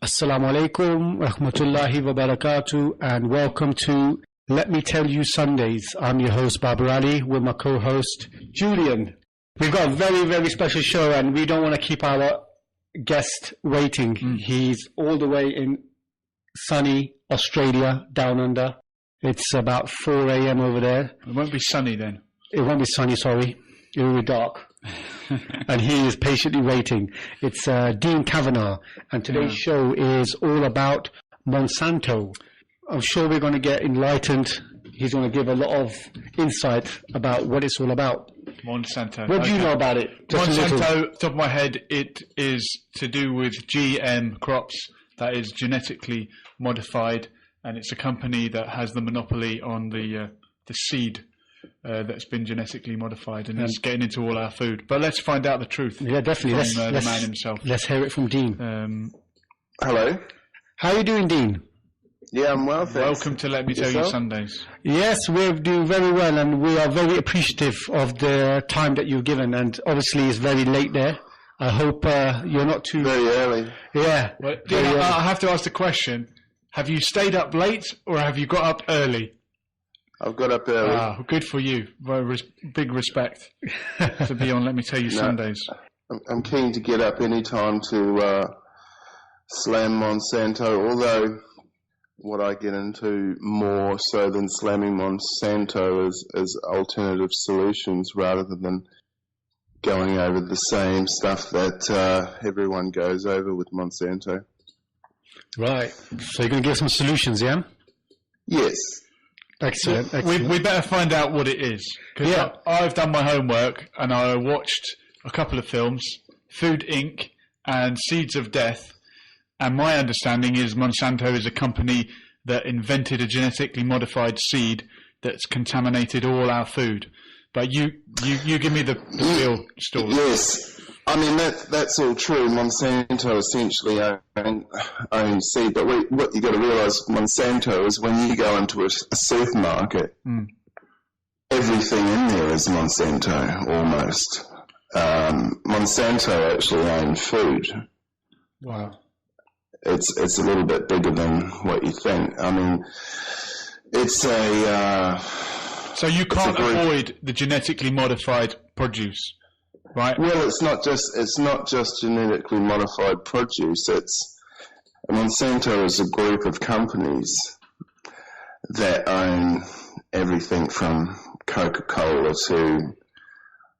Assalamu alaikum, rahmatullahi wa barakatuh, and welcome to Let Me Tell You Sundays. I'm your host, Babar Ali, with my co-host, Julian. We've got a very, very special show, and we don't want to keep our guest waiting. He's all the way in sunny Australia, down under. It's about 4 a.m. over there. It won't be sunny then. It won't be sunny, sorry. It will be dark. And he is patiently waiting. It's Dean Cavanagh, and today's show is all about Monsanto. I'm sure we're going to get enlightened. He's going to give a lot of insight about what it's all about. Monsanto. What do you know about it? Monsanto, top of my head, it is to do with GM crops, that is genetically modified, and it's a company that has the monopoly on the seed that's been genetically modified, and it's getting into all our food. But let's find out the truth. Yeah, definitely. From the man himself. Let's hear it from Dean. Hello. How are you doing, Dean? Yeah, I'm well, thanks. Welcome to Let Me Tell You Sundays. Yes, we're doing very well, and we are very appreciative of the time that you've given. And obviously, it's very late there. I hope you're not too... Very early. Yeah. Well, Dean, I have to ask the question, have you stayed up late or have you got up early? I've got up early. Ah, good for you. Very big respect to be on Let Me Tell You Sundays. I'm keen to get up any time to slam Monsanto, although what I get into more so than slamming Monsanto is alternative solutions rather than going over the same stuff that everyone goes over with Monsanto. Right. So you're going to give some solutions, yeah? Yes. Excellent. We better find out what it is. Because I've done my homework and I watched a couple of films, Food Inc. and Seeds of Death. And my understanding is Monsanto is a company that invented a genetically modified seed that's contaminated all our food. But you give me the real story. Yes. I mean, that's all true. Monsanto essentially owns seed, but what you got to realise with Monsanto is when you go into a supermarket, everything in there is Monsanto, almost. Monsanto actually owns food. Wow. It's a little bit bigger than what you think. I mean, it's a... so you can't avoid the genetically modified produce, right? Well, it's not just genetically modified produce. Monsanto is a group of companies that own everything from Coca-Cola to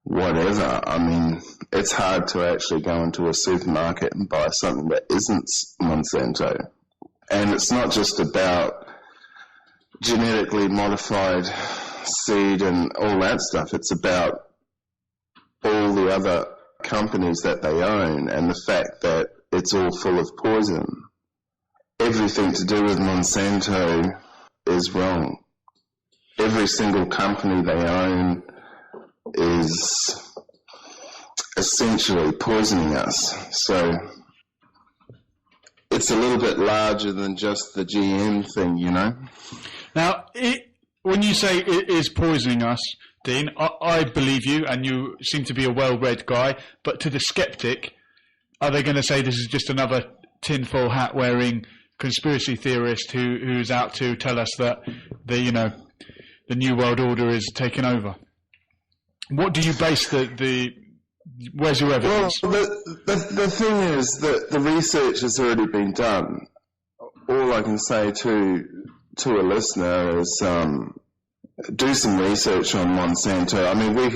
whatever. I mean, it's hard to actually go into a supermarket and buy something that isn't Monsanto. And it's not just about genetically modified seed and all that stuff. It's about all the other companies that they own and the fact that it's all full of poison. Everything to do with Monsanto is wrong. Every single company they own is essentially poisoning us. So it's a little bit larger than just the GM thing, you know. Now, when you say it is poisoning us, Dean, I believe you, and you seem to be a well-read guy, but to the skeptic, are they going to say this is just another tinfoil hat-wearing conspiracy theorist who's out to tell us that the New World Order is taking over? What do you base where's your evidence? Well, the thing is that the research has already been done. All I can say to a listener is do some research on Monsanto. I mean, we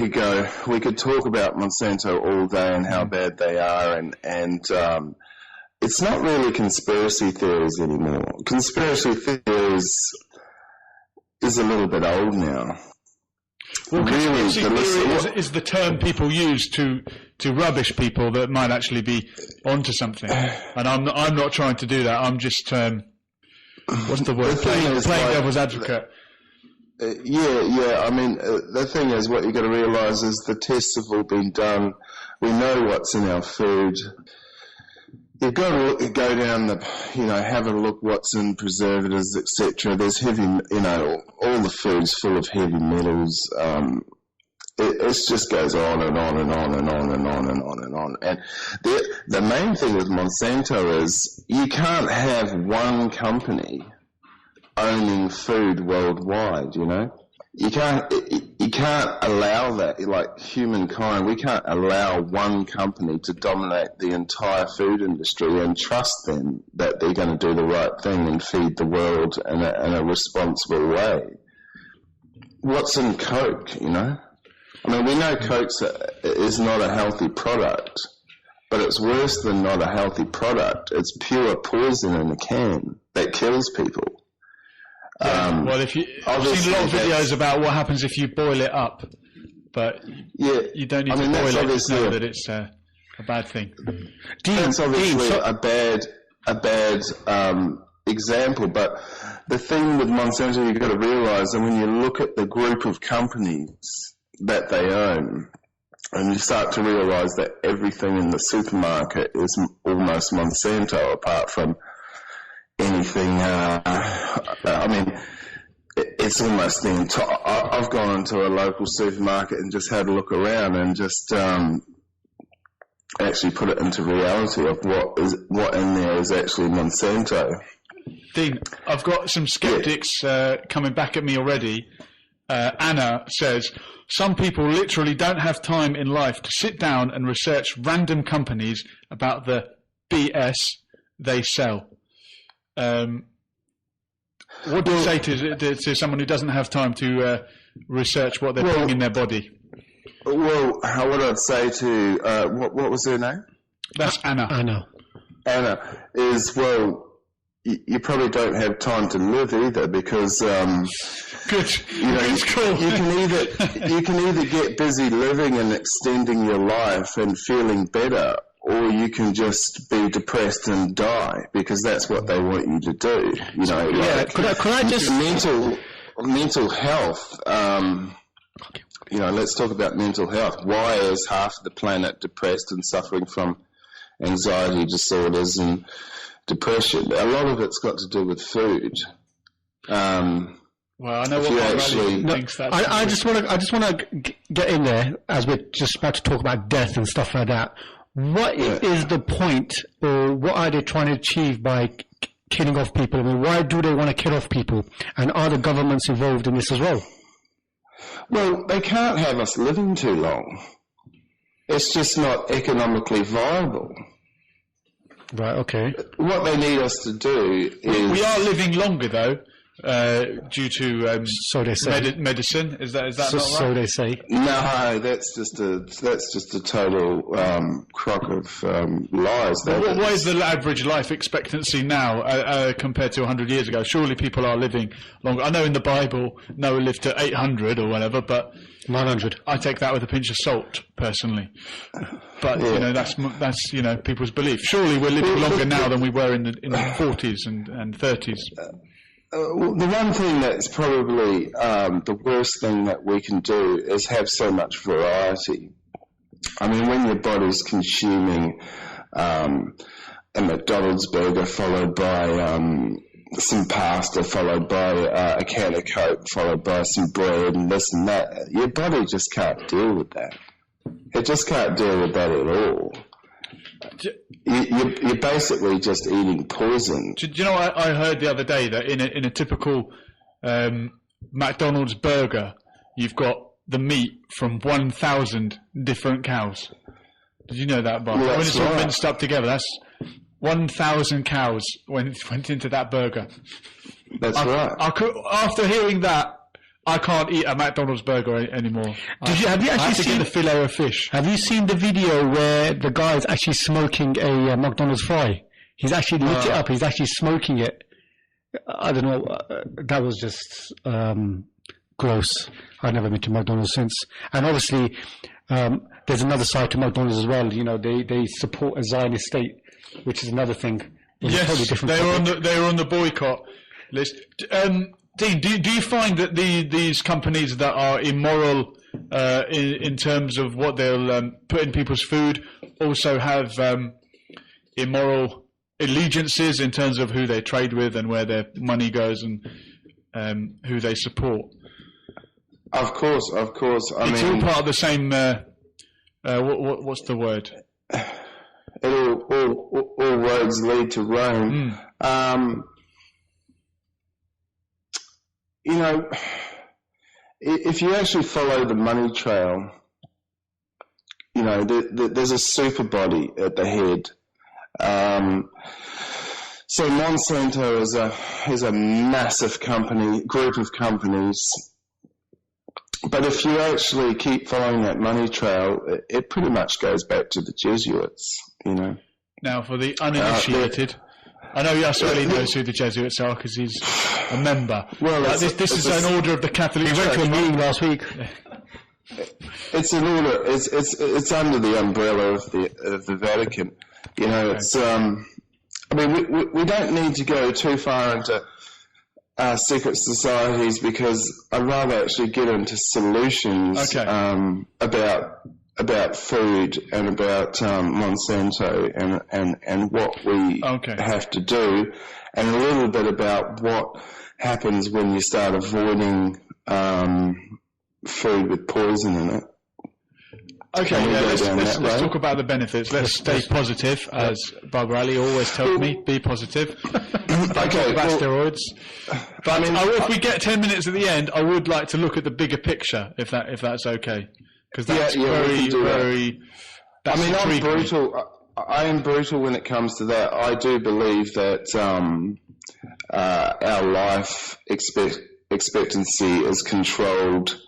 could talk about Monsanto all day and how bad they are, and it's not really conspiracy theories anymore. Conspiracy theories is a little bit old now. Well, conspiracy theory is the term people use to rubbish people that might actually be onto something. And I'm not trying to do that. I'm just what's the word? Playing devil's advocate. Yeah. I mean, the thing is, what you got to realise is the tests have all been done. We know what's in our food. You've got to go down have a look what's in preservatives, etc. There's heavy, all the food's full of heavy metals. it just goes on and on and on and on and on and on and on. And the main thing with Monsanto is you can't have one company owning food worldwide, you know? You can't allow that, like humankind, we can't allow one company to dominate the entire food industry and trust them that they're going to do the right thing and feed the world in a responsible way. What's in Coke, you know? I mean, we know Coke is not a healthy product, but it's worse than not a healthy product. It's pure poison in a can that kills people. Yeah, well, I've seen a lot of videos about what happens if you boil it up, but you don't need to boil it to know that it's a bad thing. That's obviously a bad example, but the thing with Monsanto, you've got to realise that when you look at the group of companies that they own, and you start to realise that everything in the supermarket is almost Monsanto, apart from anything, I mean, it's almost the entire, I've gone into a local supermarket and just had a look around and just actually put it into reality of what in there is actually Monsanto. Dean, I've got some skeptics coming back at me already. Anna says, some people literally don't have time in life to sit down and research random companies about the BS they sell. What do you say to someone who doesn't have time to research what they're putting in their body? Well, what I'd say to, what was her name? That's Anna. Anna is, well, you probably don't have time to live either, because good. You know, it's cool. you can either get busy living and extending your life and feeling better, or you can just be depressed and die, because that's what they want you to do. You know, like, could I just mental health. You know, let's talk about mental health. Why is half of the planet depressed and suffering from anxiety disorders and depression? A lot of it's got to do with food. Well, I know what Riley thinks. I just want to get in there, as we're just about to talk about death and stuff like that. What is the point, or what are they trying to achieve by killing off people? I mean, why do they want to kill off people? And are the governments involved in this as well? Well, they can't have us living too long. It's just not economically viable. Right, okay. What they need us to do is... We are living longer, though, due to so they say. Medicine. Is that not right? So they say. No, that's just a total crock of lies. What is the average life expectancy now compared to 100 years ago? Surely people are living longer. I know in the Bible Noah lived to 800 or whatever, but 900. I take that with a pinch of salt, personally. But you know, that's you know, people's belief. Surely we're living longer now than we were in the 40s and 30s. The one thing that's probably the worst thing that we can do is have so much variety. I mean, when your body's consuming a McDonald's burger followed by some pasta, followed by a can of Coke, followed by some bread and this and that, your body just can't deal with that. It just can't deal with that at all. You're basically just eating poison. Do you know what I heard the other day, that in a typical McDonald's burger, you've got the meat from 1,000 different cows. Did you know that, Bob? Yeah, when it's all minced up together, that's 1,000 cows went into that burger. That's right. After hearing that, I can't eat a McDonald's burger anymore. Have you actually seen the fillet of fish? Have you seen the video where the guy is actually smoking a McDonald's fry? He's actually lit it up. He's actually smoking it. I don't know. That was just gross. I've never been to McDonald's since. And obviously, there's another side to McDonald's as well. You know, they support a Zionist state, which is another thing. Yes, totally they were on the boycott list. Dean, do you find that these companies that are immoral in terms of what they'll put in people's food also have immoral allegiances in terms of who they trade with and where their money goes and who they support? Of course. It's all part of the same. What's the word? All roads lead to Rome. You know, if you actually follow the money trail, you know, there's a super body at the head. So Monsanto is a massive group of companies. But if you actually keep following that money trail, it pretty much goes back to the Jesuits, you know. Now, for the uninitiated, I know Yasser knows who the Jesuits are because he's a member. Well, this is an order of the Catholic Church. We went to a meeting last week. It's an order. It's under the umbrella of the Vatican. You know, it's. I mean, we don't need to go too far into secret societies because I'd rather actually get into solutions about food and about Monsanto and what we have to do, and a little bit about what happens when you start avoiding food with poison in it. Okay, let's talk about the benefits. Let's stay positive, as Barbara Ali always tells me, be positive. Don't talk about steroids. But if we get 10 minutes at the end, I would like to look at the bigger picture, if that's okay. Because that's very... That's I'm brutal. I am brutal when it comes to that. I do believe that our life expectancy is controlled.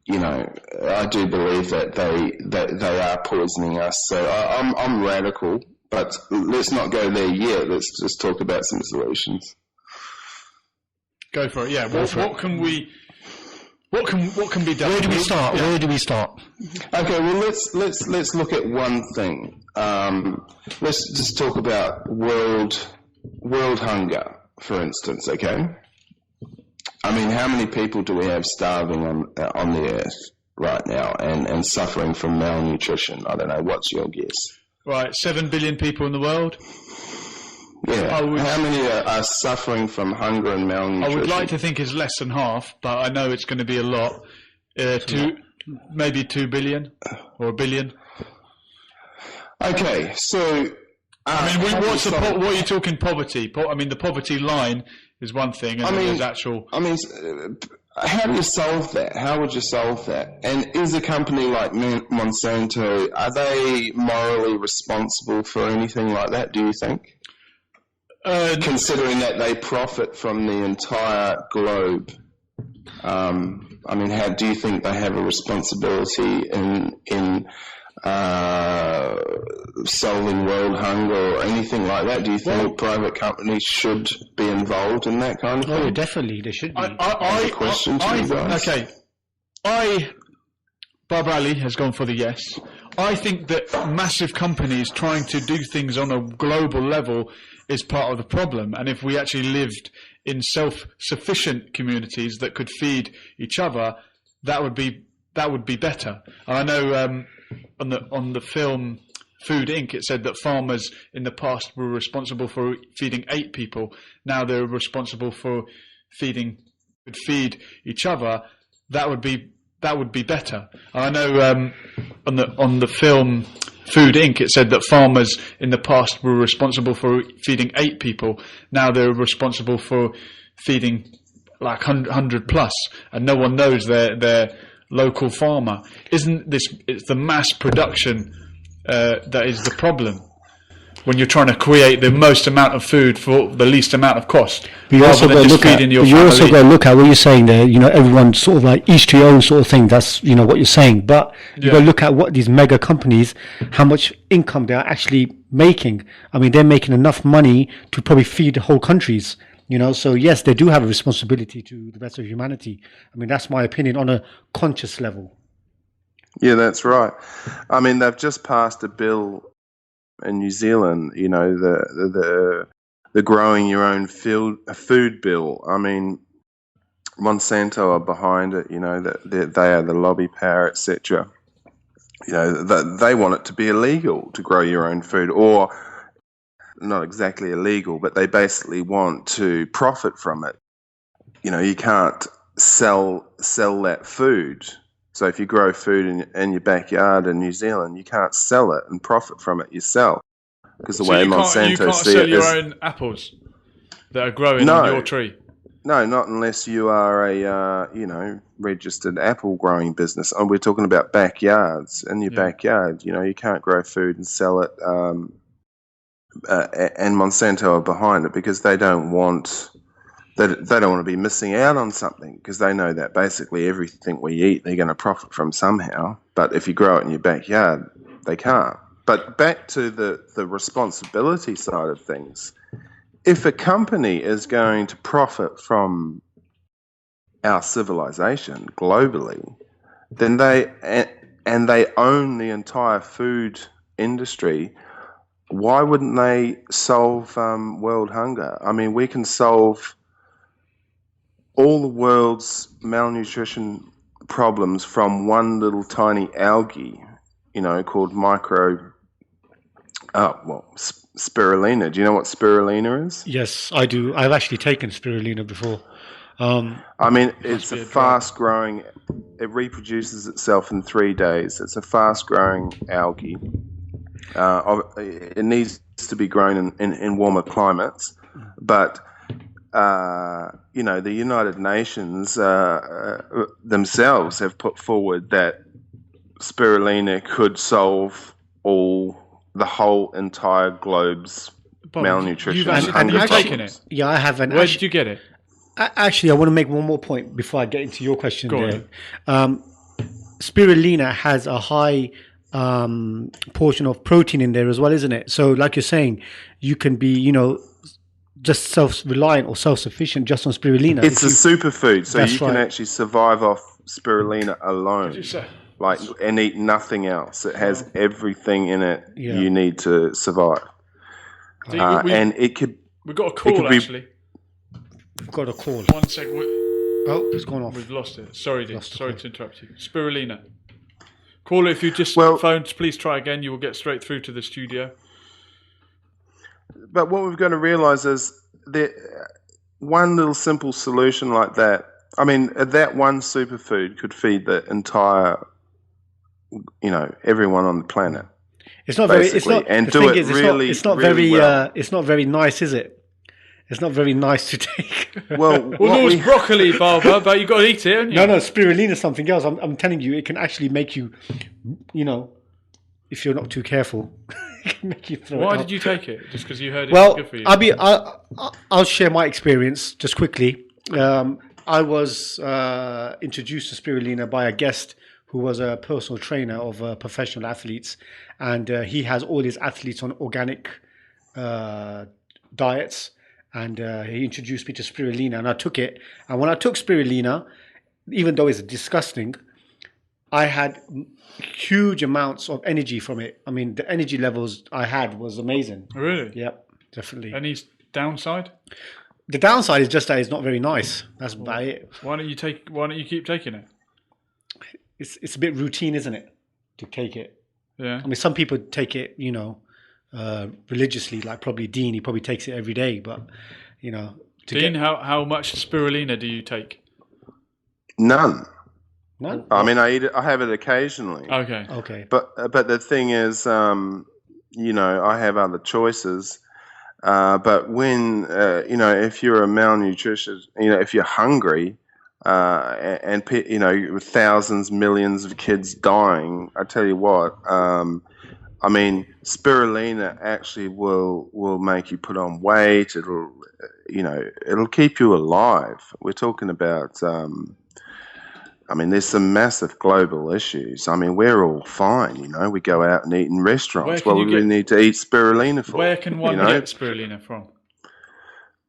You know, I do believe that they are poisoning us. So I'm radical, but let's not go there yet. Let's just talk about some solutions. Go for it. Yeah. What can be done? Where do we start? Yeah. Where do we start? Okay. Well, let's look at one thing. Let's just talk about world hunger, for instance. Okay. I mean, how many people do we have starving on the earth right now and suffering from malnutrition? I don't know. What's your guess? Right, 7 billion people in the world. Yeah. How many are suffering from hunger and malnutrition? I would like to think it's less than half, but I know it's going to be a lot. Maybe 2 billion or 1 billion. Okay, so... I mean, what are you talking poverty? I mean, the poverty line is one thing, and there's actual... I mean, how do you solve that? How would you solve that? And is a company like Monsanto, are they morally responsible for anything like that, do you think? Considering that they profit from the entire globe. I mean, how do you think they have a responsibility in solving world hunger or anything like that? Do you think private companies should be involved in that kind of thing? Oh, definitely, they should be. Barbara Ali has gone for the yes. I think that massive companies trying to do things on a global level is part of the problem. And if we actually lived in self-sufficient communities that could feed each other, that would be better. And I know on the film Food Inc., it said that farmers in the past were responsible for feeding 8 people. Now they're responsible for feed each other. That would be better. I know on the film Food Inc., it said that farmers in the past were responsible for feeding 8 people. Now they're responsible for feeding like 100 plus, and no one knows their local farmer. It's the mass production that is the problem when you're trying to create the most amount of food for the least amount of cost. You also got to look at what you're saying there. You know, everyone sort of like each to your own sort of thing. That's, you know, what you're saying. But you got to look at what these mega companies, how much income they are actually making. I mean, they're making enough money to probably feed whole countries. You know, so yes, they do have a responsibility to the rest of humanity. I mean, that's my opinion on a conscious level. Yeah, that's right. I mean, they've just passed a bill in New Zealand, you know, the growing your own food bill. I mean, Monsanto are behind it, you know, that they are the lobby power, etc. You know, they want it to be illegal to grow your own food, or not exactly illegal, but they basically want to profit from it. You know, you can't sell that food. So if you grow food in your backyard in New Zealand, you can't sell it and profit from it yourself, because the So way you Monsanto can't see sell it your is own apples that are growing on your tree. no, not unless you are a registered apple growing business. And we're talking about backyards. In your backyard, you can't grow food and sell it. And Monsanto are behind it because they don't want to be missing out on something, because they know that basically everything we eat they're going to profit from somehow. But if you grow it in your backyard, they can't. But back to the responsibility side of things. If a company is going to profit from our civilization globally, then they own the entire food industry. Why wouldn't they solve world hunger? I mean, we can solve all the world's malnutrition problems from one little tiny algae, called spirulina. Do you know what spirulina is? Yes, I do. I've actually taken spirulina before. I mean, it's a fast-growing. It reproduces itself in 3 days. It's a fast-growing algae. It needs to be grown in warmer climates, but the United Nations themselves have put forward that spirulina could solve the whole entire globe's malnutrition. Have you taken it? Yeah, I haven't. Where did you get it? Actually, I want to make one more point before I get into your question. Spirulina has a high portion of protein in there as well, isn't it? So, like you're saying, you can be, just self-reliant or self-sufficient just on spirulina. It's a superfood, so you can actually survive off spirulina alone, and eat nothing else. It has everything in it you need to survive. And it could. We've got a call actually. We've got a call. 1 second. It's gone off. We've lost it. Sorry to interrupt you. Spirulina. Caller, if you just phoned, please try again. You will get straight through to the studio. But what we've got to realise is that one little simple solution like that, I mean, that one superfood could feed the entire, everyone on the planet. It's not very. It's not. And the do thing it is, really, it's not really very. well. It's not very nice, is it? It's not very nice to take. Well, there was broccoli, Barbara, but you got to eat it, haven't you? No, spirulina is something else. I'm telling you, it can actually make you, if you're not too careful, it can make you throw it Why up. did you take it? Just because you heard it was good for you? I'll share my experience just quickly. I was introduced to spirulina by a guest who was a personal trainer of professional athletes, and he has all his athletes on organic diets. And he introduced me to spirulina, and I took it. And when I took spirulina, even though it's disgusting, I had huge amounts of energy from it. I mean, the energy levels I had was amazing. Really? Yep, definitely. Any downside? The downside is just that it's not very nice. That's about it. Why don't you keep taking it? It's a bit routine, isn't it, to take it? Yeah. I mean, some people take it, religiously, like probably Dean. He probably takes it every day, but Dean, how much spirulina do you take? None. None. I mean, I have it occasionally. Okay. But the thing is, I have other choices. But when if you're a malnutritious, if you're hungry, and with thousands, millions of kids dying, I tell you what. I mean, spirulina actually will make you put on weight. It'll keep you alive. We're talking about, there's some massive global issues. I mean, we're all fine, we go out and eat in restaurants. What do we need to eat spirulina for? Where can one get spirulina from?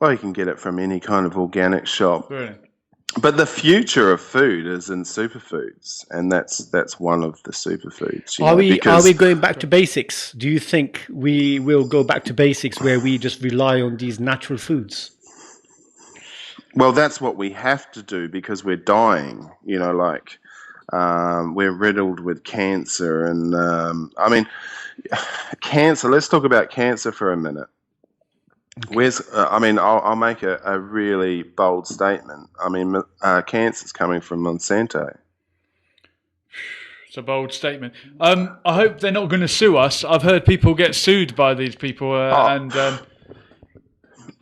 Well, you can get it from any kind of organic shop. Really? But the future of food is in superfoods, and that's one of the superfoods. Are we going back to basics? Do you think we will go back to basics where we just rely on these natural foods? Well, that's what we have to do because we're dying. We're riddled with cancer, and cancer. Let's talk about cancer for a minute. I'll make a really bold statement. I mean, cancer's coming from Monsanto. It's a bold statement. I hope they're not going to sue us. I've heard people get sued by these people, and these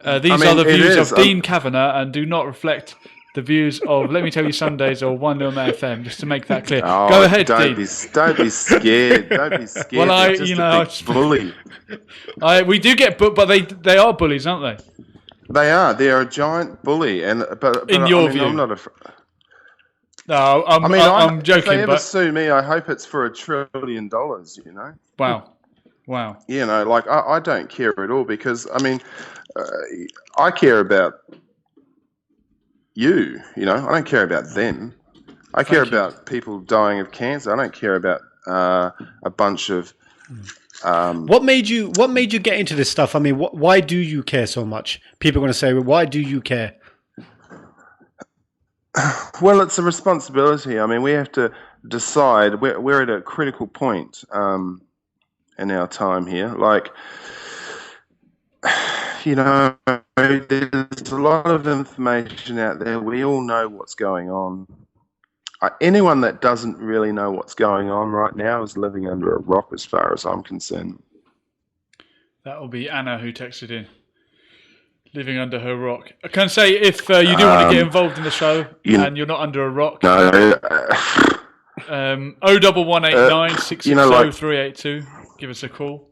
are the views of Dean Cavanagh and do not reflect the views of Let Me Tell You Sundays or 1 FM, just to make that clear. Go ahead, Dean. Don't be scared. Don't be scared. Well, a big bully. We do get but they are bullies, aren't they? They are. They're a giant bully, but in your view, I'm not a. No, I'm joking. If they ever sue me, I hope it's for $1 trillion. You know. Wow. You know, like I don't care at all because I care about you. You know, I don't care about them. I care about people dying of cancer. I don't care about a bunch of. What made you get into this stuff? I mean, why do you care so much? People are going to say, well, why do you care? Well, it's a responsibility. I mean, we have to decide. We're at a critical point in our time here. Like, you know, there's a lot of information out there. We all know what's going on. Anyone that doesn't really know what's going on right now is living under a rock as far as I'm concerned. That will be Anna who texted in. Living under her rock. I can say if you do want to get involved in the show and you're not under a rock. No. 01189 660 Give us a call.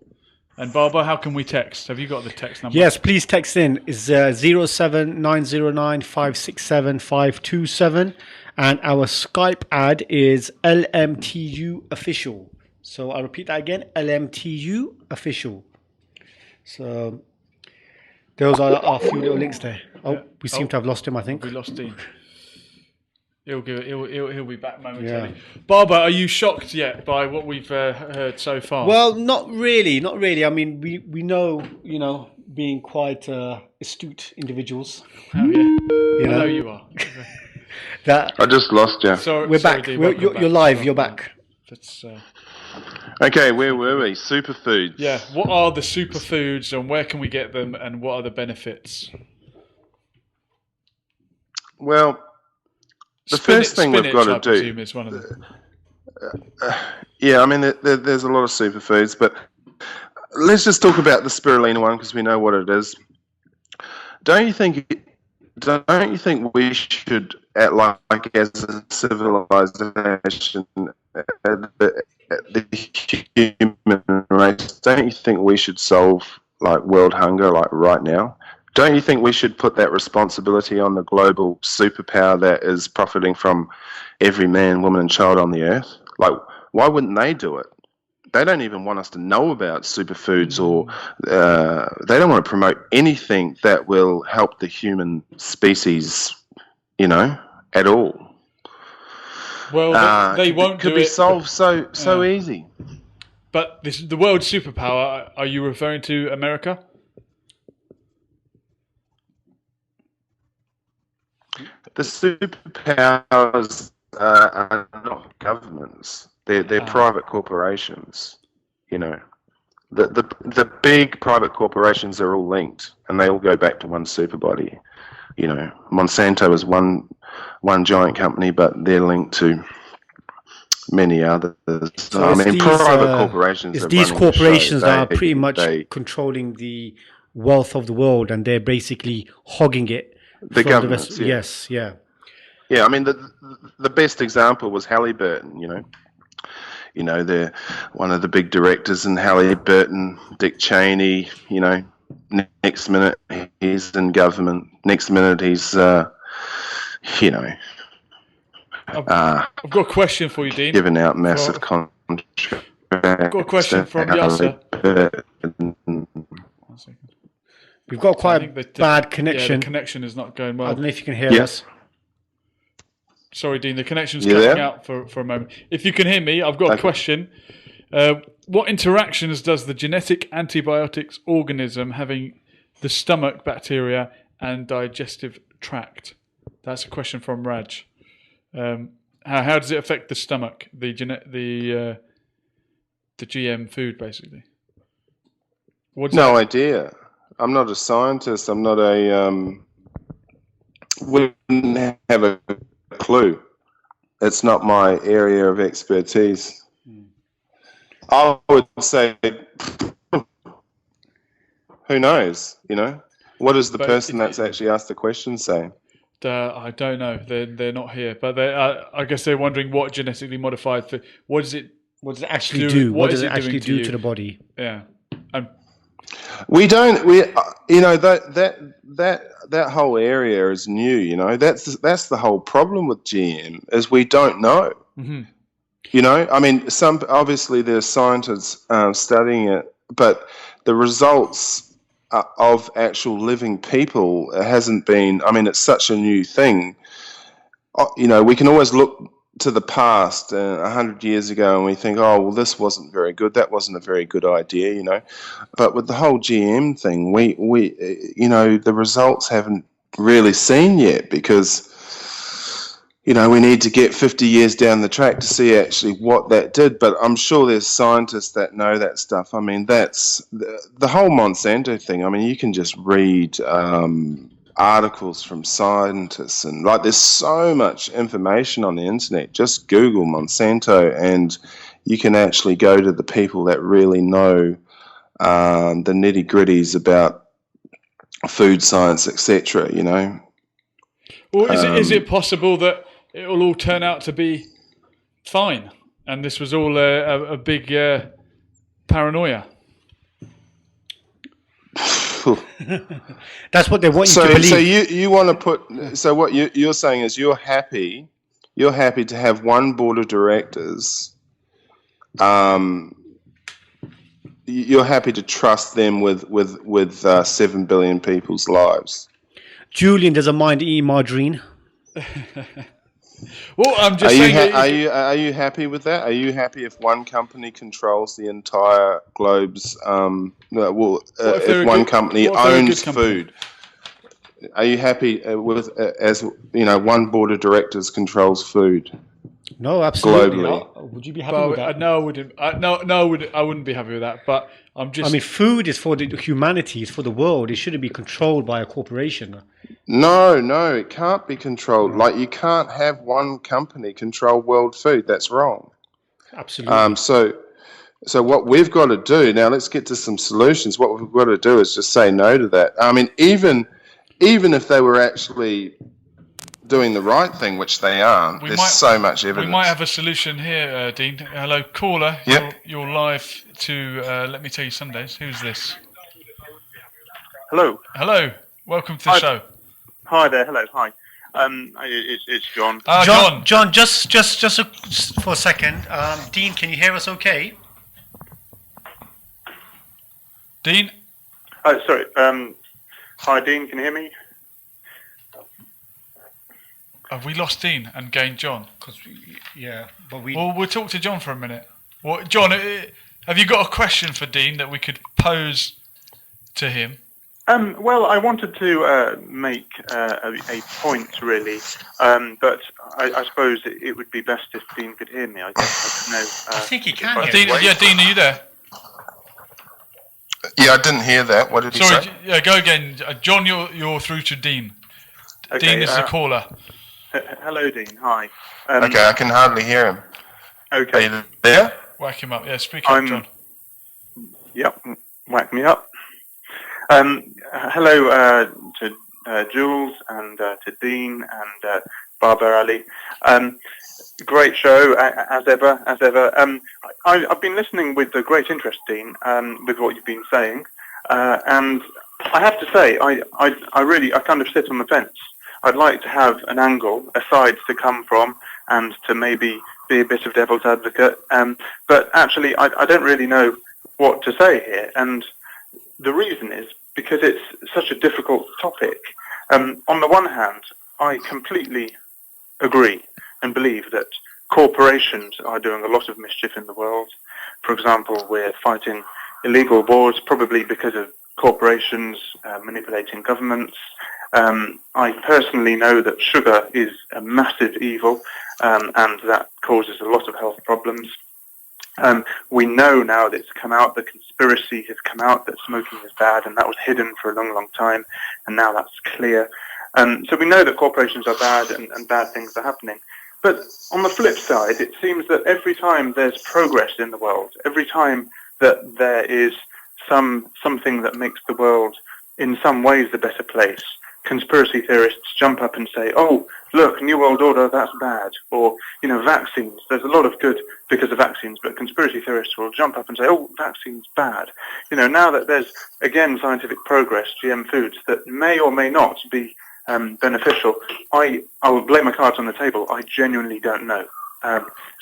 And Barbara, how can we text? Have you got the text number? Yes, please text in. It's 07909 567 527. And our Skype ad is LMTU official. So I'll repeat that again, LMTU official. So those are our few little links there. We seem to have lost him, I think. We lost Dean. He'll be back momentarily. Yeah. Barbara, are you shocked yet by what we've heard so far? Well, not really. I mean, we know, being quite astute individuals. Oh, yeah. I know you are. I just lost you. We're back. You're live. You're back. That's, okay, where were we? Superfoods. Yeah. What are the superfoods and where can we get them and what are the benefits? Well, the first thing we've got to do. I presume is one of them. Yeah, I mean, there's a lot of superfoods, but let's just talk about the spirulina one because we know what it is. Don't you think we should, as a civilization, the human race, don't you think we should solve world hunger right now? Don't you think we should put that responsibility on the global superpower that is profiting from every man, woman, and child on the earth? Why wouldn't they do it? They don't even want us to know about superfoods, or they don't want to promote anything that will help the human species, at all. Well, they won't could do be it. Solved so easy. But the world superpower, are you referring to America? The superpowers are not governments. They're private corporations. The big private corporations are all linked, and they all go back to one super body. Monsanto is one giant company, but they're linked to many others. So private corporations. These corporations are pretty much controlling the wealth of the world, and they're basically hogging it. The governments, the yes, yeah. Yeah, I mean, the best example was Halliburton, they're one of the big directors in Halliburton, Dick Cheney, next minute he's in government, next minute he's, I've got a question for you, Dean. Giving out massive contracts. I've got a question from Yasser. 1 second. We've got quite a bad connection. Yeah, the connection is not going well. I don't know if you can hear us. Sorry, Dean, the connection's cutting out for a moment. If you can hear me, I've got a question. What interactions does the genetic antibiotics organism having the stomach bacteria and digestive tract? That's a question from Raj. How does it affect the stomach, the GM food, basically? No idea. I'm not a scientist. I'm not a. Wouldn't have a clue. It's not my area of expertise. I would say, who knows? What is the But person that's actually asked the question saying? I don't know. They're not here, but I guess they're wondering what genetically modified food. What does it Actually do? What does it actually doing do to the body? Yeah. We don't. That whole area is new. That's the whole problem with GM is we don't know. Mm-hmm. I mean, obviously there's scientists studying it, but the results of actual living people hasn't been. I mean, it's such a new thing. We can always look to the past 100 years ago and we think, oh, well, this wasn't very good. That wasn't a very good idea, But with the whole GM thing, we the results haven't really seen yet because, we need to get 50 years down the track to see actually what that did. But I'm sure there's scientists that know that stuff. I mean, that's the whole Monsanto thing. I mean, you can just read articles from scientists and there's so much information on the internet. Just Google Monsanto and you can actually go to the people that really know the nitty gritties about food science, etc. Well, is it possible that it will all turn out to be fine and this was all a big paranoia? That's what they want you to believe. So you want to put. So what you're saying is you're happy to have one board of directors. You're happy to trust them with 7 billion people's lives. Julian doesn't mind eating margarine. Well, I'm just saying. Are you happy with that? Are you happy if one company controls the entire globe's? If one company owns food, are you happy with as one board of directors controls food? No, absolutely. Globally. Would you be happy with that? No, I wouldn't. I wouldn't be happy with that. But I'm just. I mean, food is for the humanity. It's for the world. It shouldn't be controlled by a corporation. No, it can't be controlled. Like you can't have one company control world food. That's wrong. Absolutely. So what we've got to do now. Let's get to some solutions. What we've got to do is just say no to that. I mean, even if they were actually doing the right thing, which they aren't, so much evidence. We might have a solution here, Dean. Hello, caller. Yep. You're live to Let Me Tell You Sundays. Who's this? Hello. Hello. Welcome to the show. Hi there. Hello. Hi. It's John. John, just for a second. Dean, can you hear us okay? Dean? Oh, sorry. Hi, Dean. Can you hear me? Have we lost Dean and gained John? Well, we'll talk to John for a minute. Well, John, have you got a question for Dean that we could pose to him? Well, I wanted to make a point, really, but I suppose it would be best if Dean could hear me. I don't know. I think he can. Dean, are you there? Yeah, I didn't hear that. What did you say? Yeah, go again. John, you're through to Dean. Okay, Dean is the caller. Hello, Dean. Hi. Okay, I can hardly hear him. Okay. Are you there? Whack him up. Yeah, speak up, John. Yep, whack me up. Hello to Jules and to Dean and Barbara Ali. Great show as ever. I've been listening with great interest, Dean, with what you've been saying, and I have to say I kind of sit on the fence. I'd like to have an angle, a side to come from, and to maybe be a bit of devil's advocate. But actually, I don't really know what to say here, and the reason is because it's such a difficult topic. On the one hand, I completely agree and believe that corporations are doing a lot of mischief in the world. For example, we're fighting illegal wars probably because of corporations manipulating governments. I personally know that sugar is a massive evil and that causes a lot of health problems. We know now that it's come out, the conspiracy has come out that smoking is bad, and that was hidden for a long, long time, and now that's clear. So we know that corporations are bad and bad things are happening. But on the flip side, it seems that every time there's progress in the world, every time that there is something that makes the world in some ways a better place, conspiracy theorists jump up and say, oh, look, New World Order, that's bad. Or, vaccines, there's a lot of good because of vaccines, but conspiracy theorists will jump up and say, oh, vaccines, bad. Now that there's, again, scientific progress, GM foods, that may or may not be beneficial, I will lay my cards on the table. I genuinely don't know.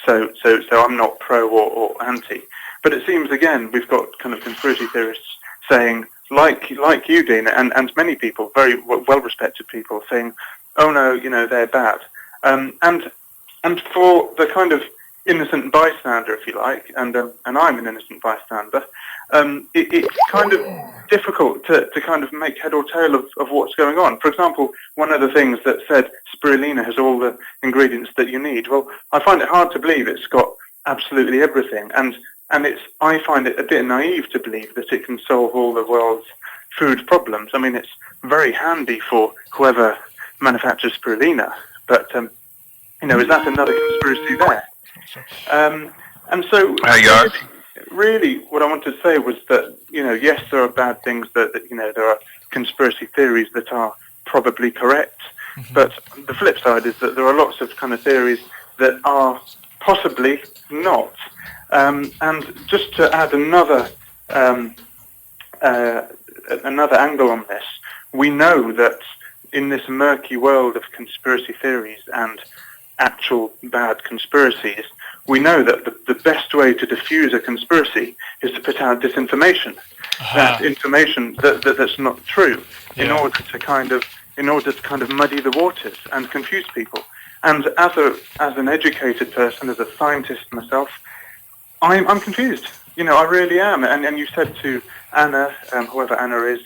So I'm not pro or anti. But it seems, again, we've got kind of conspiracy theorists saying, like you, Dean, and many people, very well-respected people, saying, oh no, they're bad. And for the kind of innocent bystander, if you like, and I'm an innocent bystander, it's kind of difficult to kind of make head or tail of what's going on. For example, one of the things that said spirulina has all the ingredients that you need. Well, I find it hard to believe it's got absolutely everything, and I find it a bit naive to believe that it can solve all the world's food problems. I mean, it's very handy for whoever manufactures spirulina, but is that another conspiracy there? And so, Hey guys. really, what I wanted to say was that yes, there are bad things that there are conspiracy theories that are probably correct, but the flip side is that there are lots of kind of theories that are possibly not. And just to add another angle on this, we know that in this murky world of conspiracy theories and actual bad conspiracies, we know that the best way to diffuse a conspiracy is to put out disinformation. That information that's not true, in order to kind of muddy the waters and confuse people. And as an educated person, as a scientist myself, I'm confused. I really am. And you said to Anna, whoever Anna is,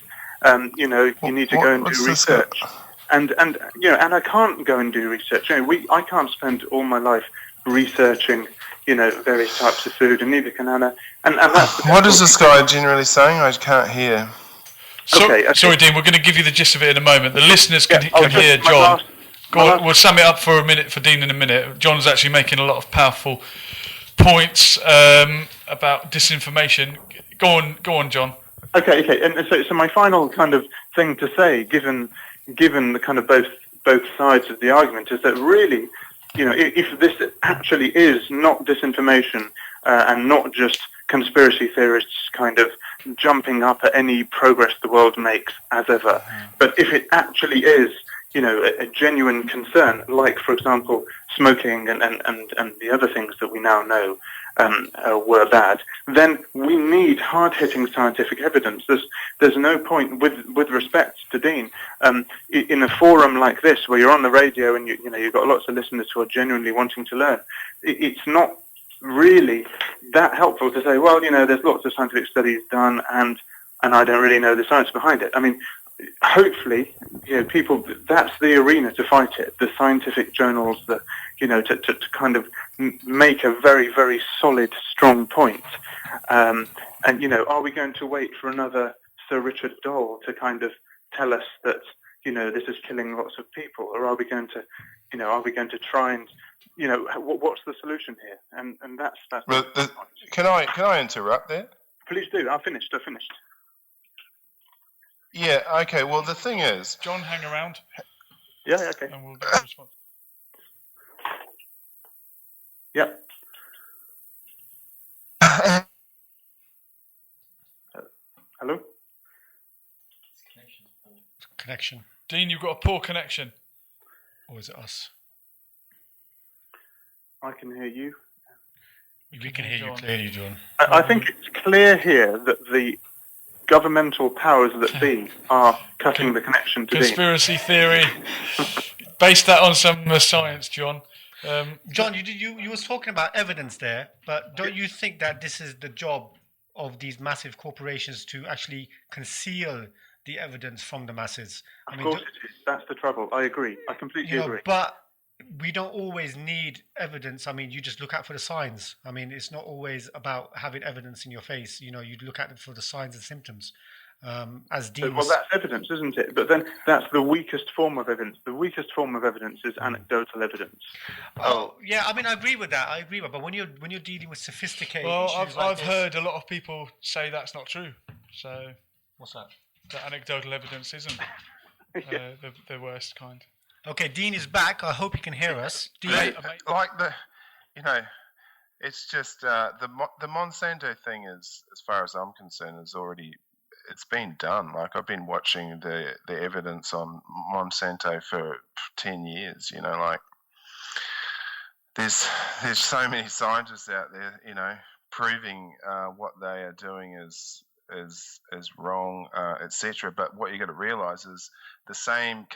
you need to go and do research. And Anna can't go and do research. I can't spend all my life researching, various types of food, and neither can Anna. And that's what is this guy generally saying? I can't hear. Okay. Sorry, Dean. We're going to give you the gist of it in a moment. The listeners can hear John. We'll sum it up for a minute for Dean in a minute. John's actually making a lot of powerful points about disinformation. Go on, John. Okay. And so my final kind of thing to say, given the kind of both sides of the argument, is that really, if this actually is not disinformation and not just conspiracy theorists kind of jumping up at any progress the world makes as ever, but if it actually is, a genuine concern, like, for example, smoking and the other things that we now know were bad, then we need hard-hitting scientific evidence. There's no point, with respect to Dean, in a forum like this where you're on the radio and you've got lots of listeners who are genuinely wanting to learn. It's not really that helpful to say, well, there's lots of scientific studies done and I don't really know the science behind it. I mean, hopefully, people, that's the arena to fight it, the scientific journals that, to kind of make a very, very solid, strong point. And, are we going to wait for another Sir Richard Dole to kind of tell us that, this is killing lots of people? Or are we going to try and, what's the solution here? And that's well, can I interrupt there? Please do. I finished. Yeah, okay, well, the thing is... John, hang around. Yeah, okay. And we'll get a response. Yep. Hello? Connection. Dean, you've got a poor connection. Or is it us? I can hear you. We can hear you clearly, John. I think it's clear here that the governmental powers that be are cutting the connection to conspiracy theory. Base that on some science, John. John, you was talking about evidence there, but don't you think that this is the job of these massive corporations to actually conceal the evidence from the masses? Of course it is. That's the trouble. I agree. I completely agree. But we don't always need evidence. I mean, you just look out for the signs. I mean, it's not always about having evidence in your face. You look at it for the signs and symptoms. As Dean Well, was, that's evidence, isn't it? But then that's the weakest form of evidence. The weakest form of evidence is anecdotal evidence. oh yeah, I mean, I agree with that. But when you're dealing with sophisticated Well, issues I've this, heard a lot of people say that's not true. So what's that? That anecdotal evidence isn't the worst kind. Okay, Dean is back. I hope you can hear us. Dean, it's just the Monsanto thing is, as far as I'm concerned, it's been done. Like, I've been watching the evidence on Monsanto for 10 years. Like, there's so many scientists out there, proving what they are doing is wrong, etc. But what you got to realize is the same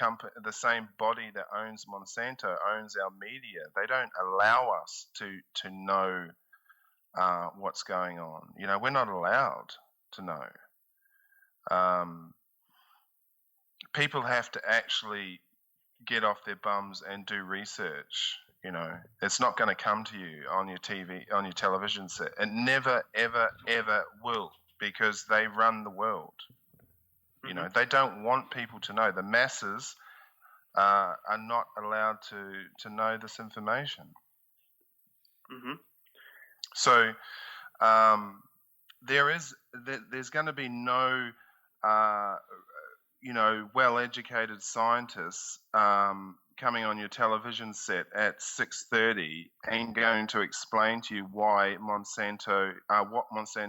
body that owns Monsanto owns our media. They don't allow us to know what's going on. We're not allowed to know. People have to actually get off their bums and do research. It's not going to come to you on your TV, on your television set. It never, ever, ever will, because they run the world. They don't want people to know. The masses are not allowed to know this information. Mm-hmm. So there's going to be no well-educated scientists coming on your television set at 6:30 and going to explain to you what Monsanto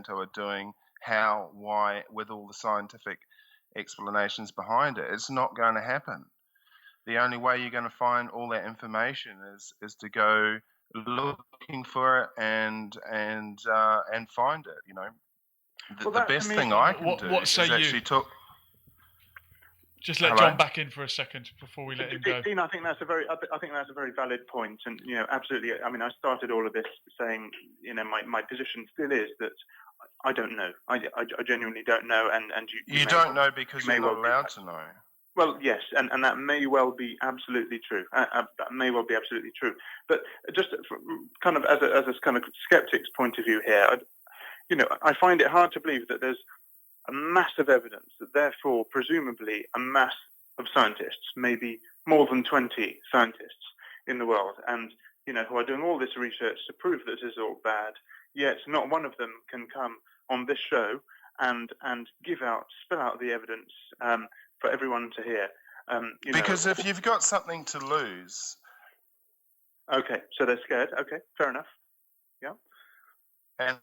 are doing, how, why, with all the scientific explanations behind it. It's not going to happen. The only way you're going to find all that information is to go looking for it and find it. The best thing I can do is actually talk. Just let John back in for a second before we let him go. Dean, I think that's a very valid point, and absolutely. I mean, I started all of this saying, my position still is that I don't know. I genuinely don't know, and you don't know because you're not allowed to know. Well, yes, and that may well be absolutely true. That may well be absolutely true. But just kind of as a kind of skeptic's point of view here, I find it hard to believe that there's a mass of evidence that therefore presumably a mass of scientists, maybe more than 20 scientists in the world, and who are doing all this research to prove that this is all bad, yet not one of them can come on this show and spell out the evidence for everyone to hear. Because if you've got something to lose. Okay, so they're scared. Okay, fair enough. Yeah. And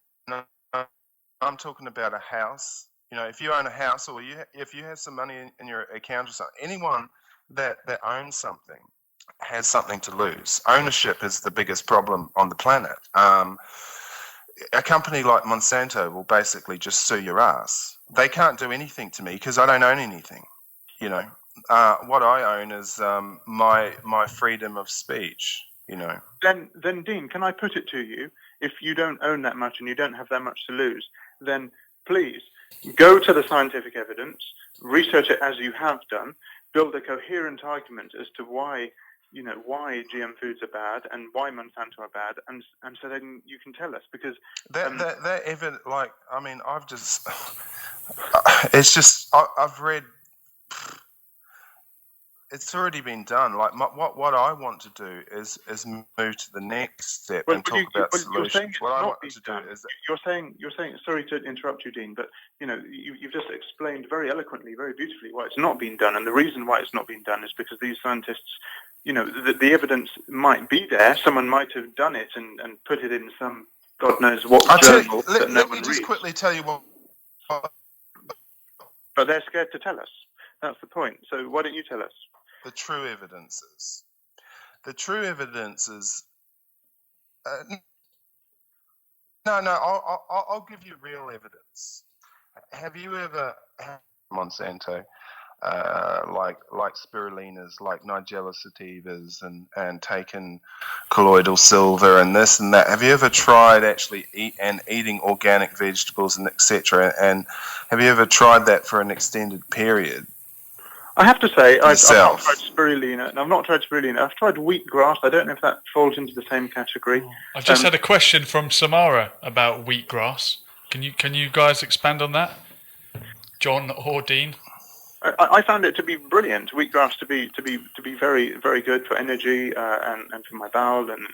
I'm talking about a house. If you own a house, or if you have some money in your account or something, anyone that owns something has something to lose. Ownership is the biggest problem on the planet. A company like Monsanto will basically just sue your ass. They can't do anything to me because I don't own anything. What I own is my freedom of speech. Then Dean, can I put it to you? If you don't own that much and you don't have that much to lose, then please go to the scientific evidence, research it as you have done, build a coherent argument as to why GM foods are bad and why Monsanto are bad, and so then you can tell us, because that evidence, I've read. It's already been done. Like, what I want to do is move to the next step and talk about solutions. What I want to do is you're saying. Sorry to interrupt you, Dean, but you've just explained very eloquently, very beautifully why it's not been done, and the reason why it's not been done is because these scientists, the evidence might be there. Someone might have done it and put it in some God knows what journal. Let me just quickly tell you what. But they're scared to tell us. That's the point. So why don't you tell us? The true evidence is. I'll give you real evidence. Have you ever had Monsanto, like spirulinas, like Nigella sativas, and taken colloidal silver and this and that? Have you ever tried actually eating organic vegetables and etc.? And have you ever tried that for an extended period? I have to say, I've not yourself? tried spirulina, and I've not tried spirulina. I've tried wheatgrass. I don't know if that falls into the same category. I've just had a question from Samara about wheatgrass. Can you guys expand on that, John or Dean? I found it to be brilliant. Wheatgrass to be very, very good for energy and for my bowel and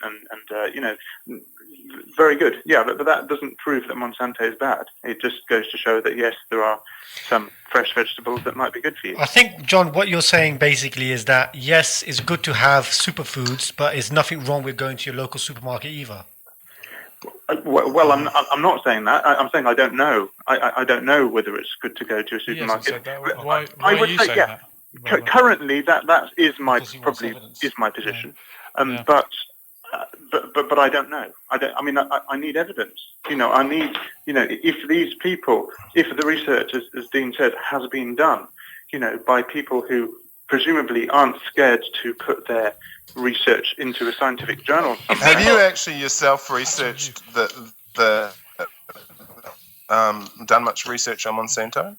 very good. Yeah, but that doesn't prove that Monsanto is bad. It just goes to show that yes, there are some fresh vegetables that might be good for you. I think, John, what you're saying basically is that yes, it's good to have superfoods, but there's nothing wrong with going to your local supermarket either. Well, I'm not saying that. I'm saying I don't know. I don't know whether it's good to go to a supermarket. Why are you saying that? Currently, that is my position. But I don't know. I need evidence. I need. If these people, if the research, as Dean said, has been done, by people who presumably aren't scared to put their research into a scientific journal. Have you actually yourself researched done much research on Monsanto?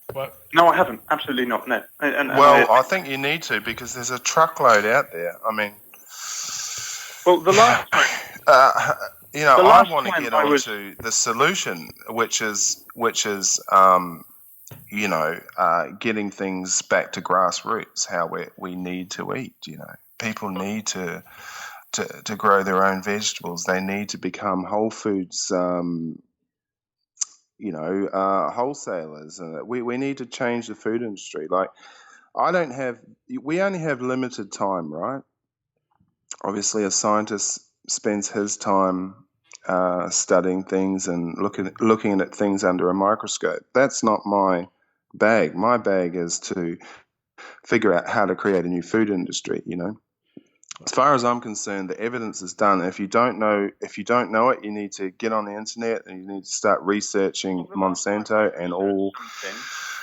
No, I haven't. Absolutely not. No. I think you need to, because there's a truckload out there. I mean, well, the last time, I want to get on to the solution, which is getting things back to grassroots, how we need to eat. People need to grow their own vegetables. They need to become Whole Foods, wholesalers. And we need to change the food industry. Like, we only have limited time, right? Obviously, a scientist spends his time studying things and looking at things under a microscope. That's not my bag. My bag is to figure out how to create a new food industry. As far as I'm concerned, the evidence is done. If you don't know it, you need to get on the internet and you need to start researching Monsanto and all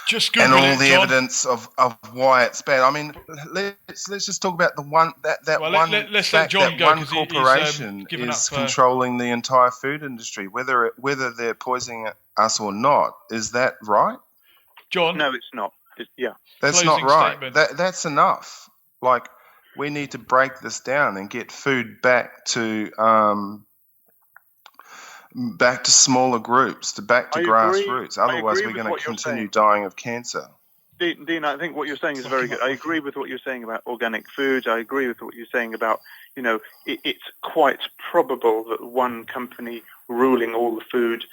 the evidence of why it's bad. I mean, let's just talk about the one one corporation is controlling the entire food industry, whether they're poisoning us or not. Is that right? John? No, it's not. That's not right. That's enough. Like, we need to break this down and get food back to smaller groups, back to grassroots. Otherwise, we're going to continue dying of cancer. Dean, I think what you're saying is very good. I agree with what you're saying about organic foods. I agree with what you're saying about, it's quite probable that one company ruling all the food,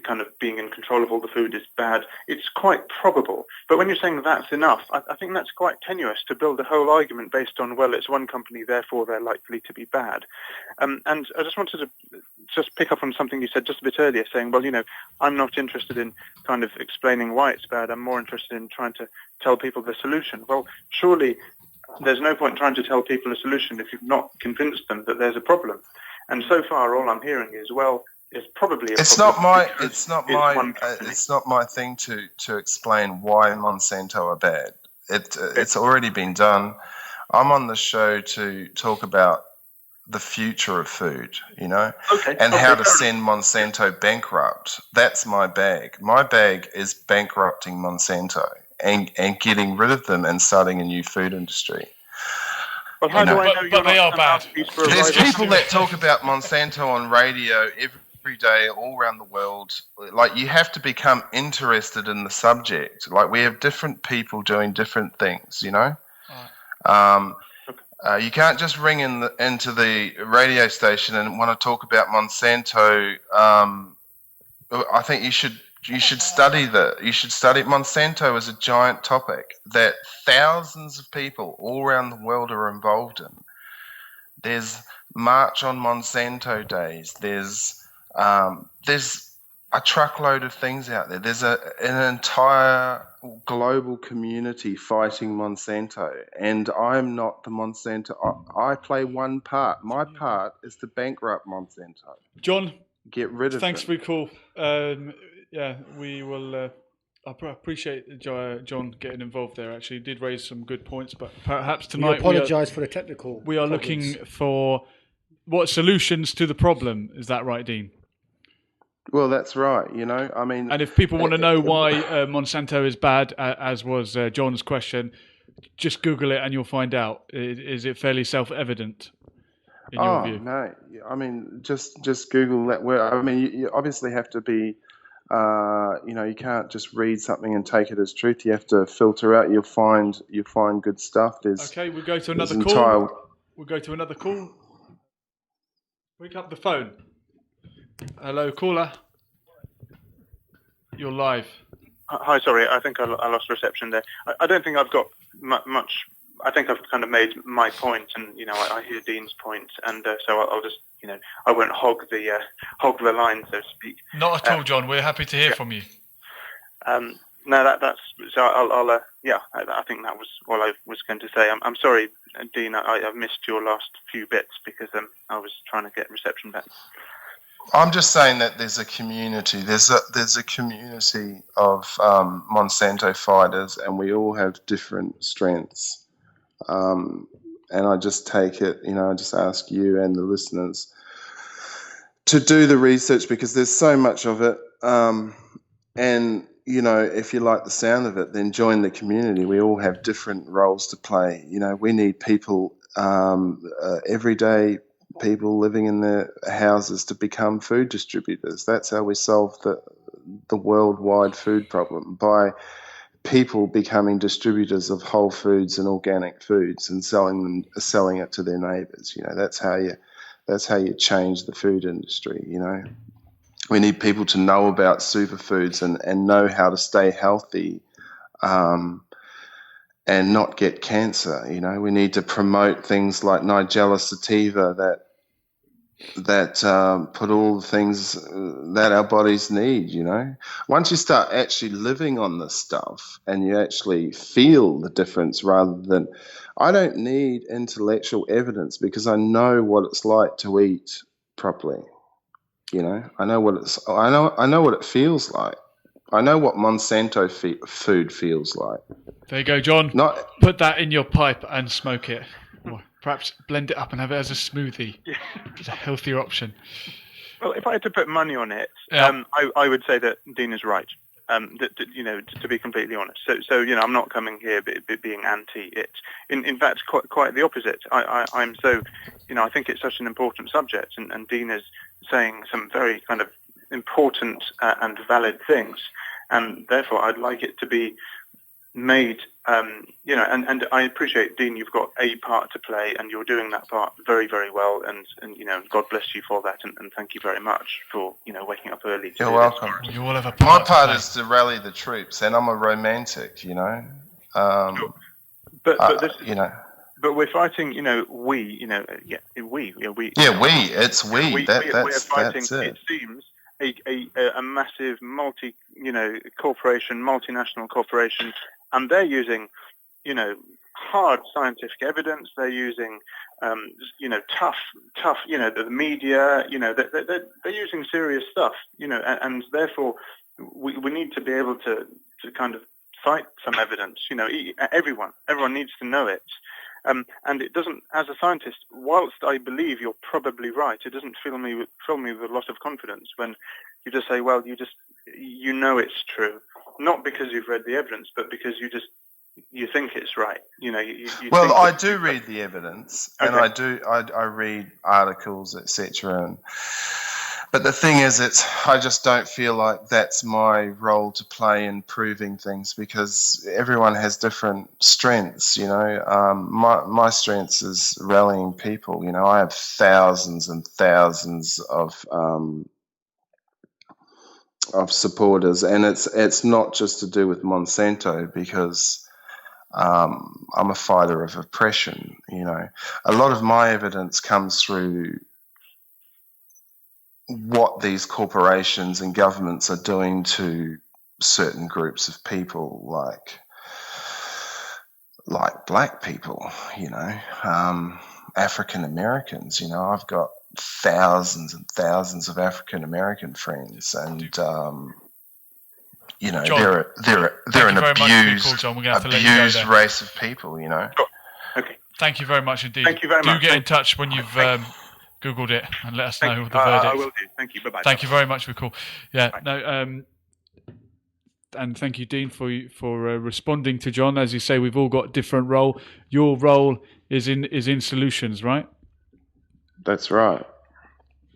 kind of being in control of all the food is bad. It's quite probable. But when you're saying that's enough, I think that's quite tenuous to build a whole argument based on, well, it's one company, therefore they're likely to be bad. And I just wanted to just pick up on something you said just a bit earlier, saying, well, I'm not interested in kind of explaining why it's bad. I'm more interested in trying to tell people the solution. Well, surely there's no point trying to tell people a solution if you've not convinced them that there's a problem. And so far, all I'm hearing is, well, it's probably a problem. It's not my thing to explain why Monsanto are bad. It's already been done. I'm on the show to talk about the future of food, how to send Monsanto bankrupt. That's my bag. My bag is bankrupting Monsanto and getting rid of them and starting a new food industry. Well, how do I know but they are bad. There's people that talk about Monsanto on radio every day all around the world. Like, you have to become interested in the subject. Like, we have different people doing different things, You can't just ring into the radio station and want to talk about Monsanto. I think you should study Monsanto is a giant topic that thousands of people all around the world are involved in. There's March on Monsanto days. There's a truckload of things out there. There's an entire global community fighting Monsanto, and I'm not the Monsanto. I play one part. My part is to bankrupt Monsanto. John, get rid of thanks them. for your call. We will. I appreciate John getting involved there. Actually, he did raise some good points, but perhaps tonight we apologise for the technical. We are looking for what solutions to the problem. Is that right, Dean? Well, that's right. And if people want to know why Monsanto is bad, as was John's question, just Google it and you'll find out? Is it fairly self-evident in your view? No, I mean, just Google that word. I mean, you obviously have to be, you can't just read something and take it as truth. You have to filter out. You'll find good stuff. Okay, we'll go to another call. We'll go to another call. Pick up the phone. Hello, caller. You're live. Hi, sorry, I think I lost reception there. I don't think I've got much. I think I've kind of made my point, and I hear Dean's point, and so I'll just I won't hog the line, so to speak. Not at all, John. We're happy to hear from you. No, that's so. I think that was what I was going to say. I'm sorry, Dean. I've missed your last few bits because I was trying to get reception back. I'm just saying that there's a community. There's a community of Monsanto fighters, and we all have different strengths. And I just take it, I just ask you and the listeners to do the research because there's so much of it. And if you like the sound of it, then join the community. We all have different roles to play. We need people, everyday people living in their houses to become food distributors. That's how we solve the worldwide food problem, by people becoming distributors of whole foods and organic foods and selling it to their neighbours. That's how you change the food industry. We need people to know about superfoods and know how to stay healthy and not get cancer. We need to promote things like Nigella sativa that put all the things that our bodies need. Once you start actually living on this stuff and you actually feel the difference, rather than, I don't need intellectual evidence because I know what it's like to eat properly. I know what it feels like. I know what Monsanto food feels like. There you go, John. Put that in your pipe and smoke it. Or perhaps blend it up and have it as a smoothie. Yeah. It's a healthier option. Well, if I had to put money on it, I would say that Dean is right. To be completely honest. So I'm not coming here being anti it. In fact, quite the opposite. I'm so, I think it's such an important subject, and Dean is saying some very kind of important and valid things, and therefore I'd like it to be made. And I appreciate, Dean, you've got a part to play, and you're doing that part very, very well, and God bless you for that, and thank you very much for waking up early. You're welcome. You all have a My part part is to rally the troops, and I'm a romantic, Sure. But this, but we're fighting. We. It's we. We're fighting. That's it. It seems a massive corporation, multinational corporation. And they're using, hard scientific evidence. They're using, tough, the media. They're using serious stuff. And therefore we need to be able to kind of cite some evidence. Everyone needs to know it. And it doesn't, as a scientist, whilst I believe you're probably right, it doesn't fill me with a lot of confidence when you just say, well, you know it's true, not because you've read the evidence, but because you think it's right. I do read the evidence, okay. And I read articles, etc. But the thing is, I just don't feel like that's my role to play in proving things, because everyone has different strengths. My strengths is rallying people. I have thousands and thousands of supporters, and it's not just to do with Monsanto, because I'm a fighter of oppression. A lot of my evidence comes through what these corporations and governments are doing to certain groups of people, like black people, African Americans. I've got thousands and thousands of African American friends, and John, they're an abused race of people. Okay. Thank you very much indeed. Thank you very much. Do get in touch when you've Googled it and let us know the verdict. I will do. Thank you. Bye-bye. Thank you very much for the call. Yeah, bye. No, and thank you, Dean, for responding to John. As you say, we've all got different role. Your role is in solutions, right? That's right.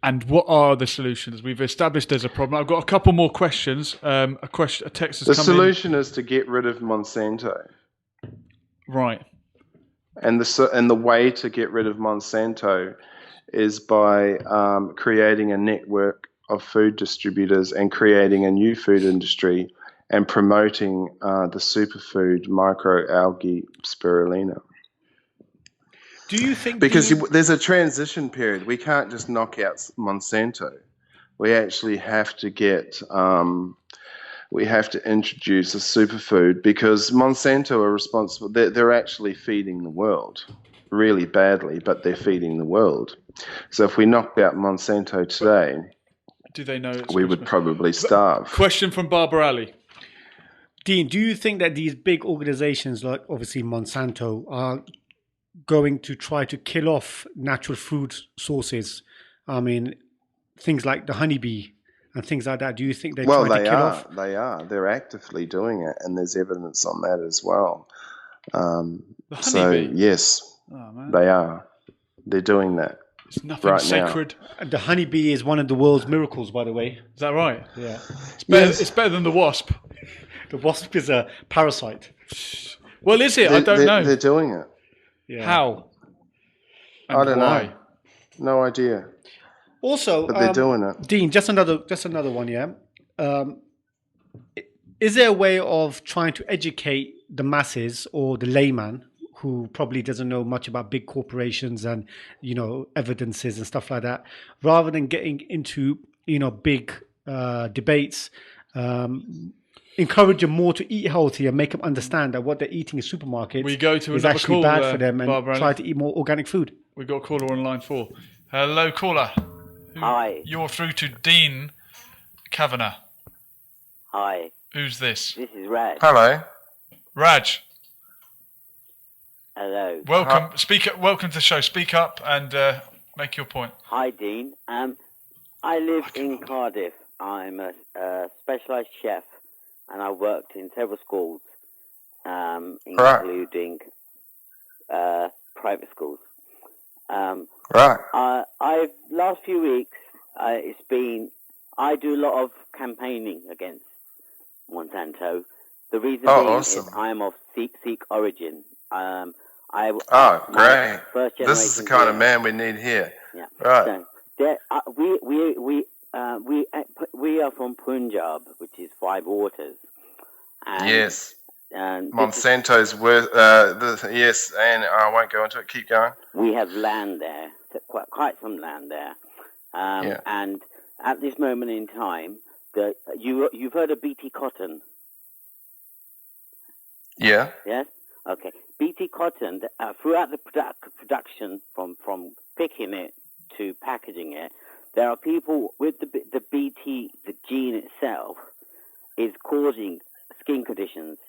And what are the solutions? We've established there's a problem. I've got a couple more questions. A text has The come solution is to get rid of Monsanto. Right. And the way to get rid of Monsanto is by creating a network of food distributors and creating a new food industry and promoting the superfood microalgae spirulina. Do you think... Because there's a transition period. We can't just knock out Monsanto. We actually have to introduce a superfood, because Monsanto are responsible. They're actually feeding the world really badly, but they're feeding the world. So if we knocked out Monsanto today, do they know we would probably starve. Question from Barbara Ali. Dean, do you think that these big organizations like obviously Monsanto are going to try to kill off natural food sources? I mean, things like the honeybee and things like that. Do you think they're trying to kill off? They are. They're actively doing it, and there's evidence on that as well. So, yes, they are. They're doing that. It's nothing right sacred. Now. The honeybee is one of the world's miracles, by the way. Is that right? Yeah. It's better than the wasp. The wasp is a parasite. Well, is it? I don't know. They're doing it. Yeah. How? And I don't know. No idea. Also, but they're doing it. Dean, just another one, yeah. Is there a way of trying to educate the masses or the layman who probably doesn't know much about big corporations and evidences and stuff like that, rather than getting into big debates? Encourage them more to eat healthy and make them understand that what they're eating in supermarkets is actually bad for them, and try to eat more organic food. We've got a caller on line 4. Hello, caller. Hi. You're through to Dean Cavanagh. Hi. Who's this? This is Raj. Hello. Raj. Hello. Welcome. Welcome to the show. Speak up and make your point. Hi, Dean. I live in Cardiff. I'm a specialised chef, and I worked in several schools, including private schools. I've last few weeks, I do a lot of campaigning against Monsanto. The reason being awesome. is I'm of Sikh origin. Great! This is the kind of man we need here. Yeah. Right. So, we are from Punjab, which is 5 waters. And, yes. And Monsanto's worth. Yes, and I won't go into it. Keep going. We have land there, quite some land there, and at this moment in time, you've heard of BT cotton. Yeah. Yes. Okay. BT cotton. Throughout the production, from picking it to packaging it, there are people with the BT, the gene itself, is causing skin conditions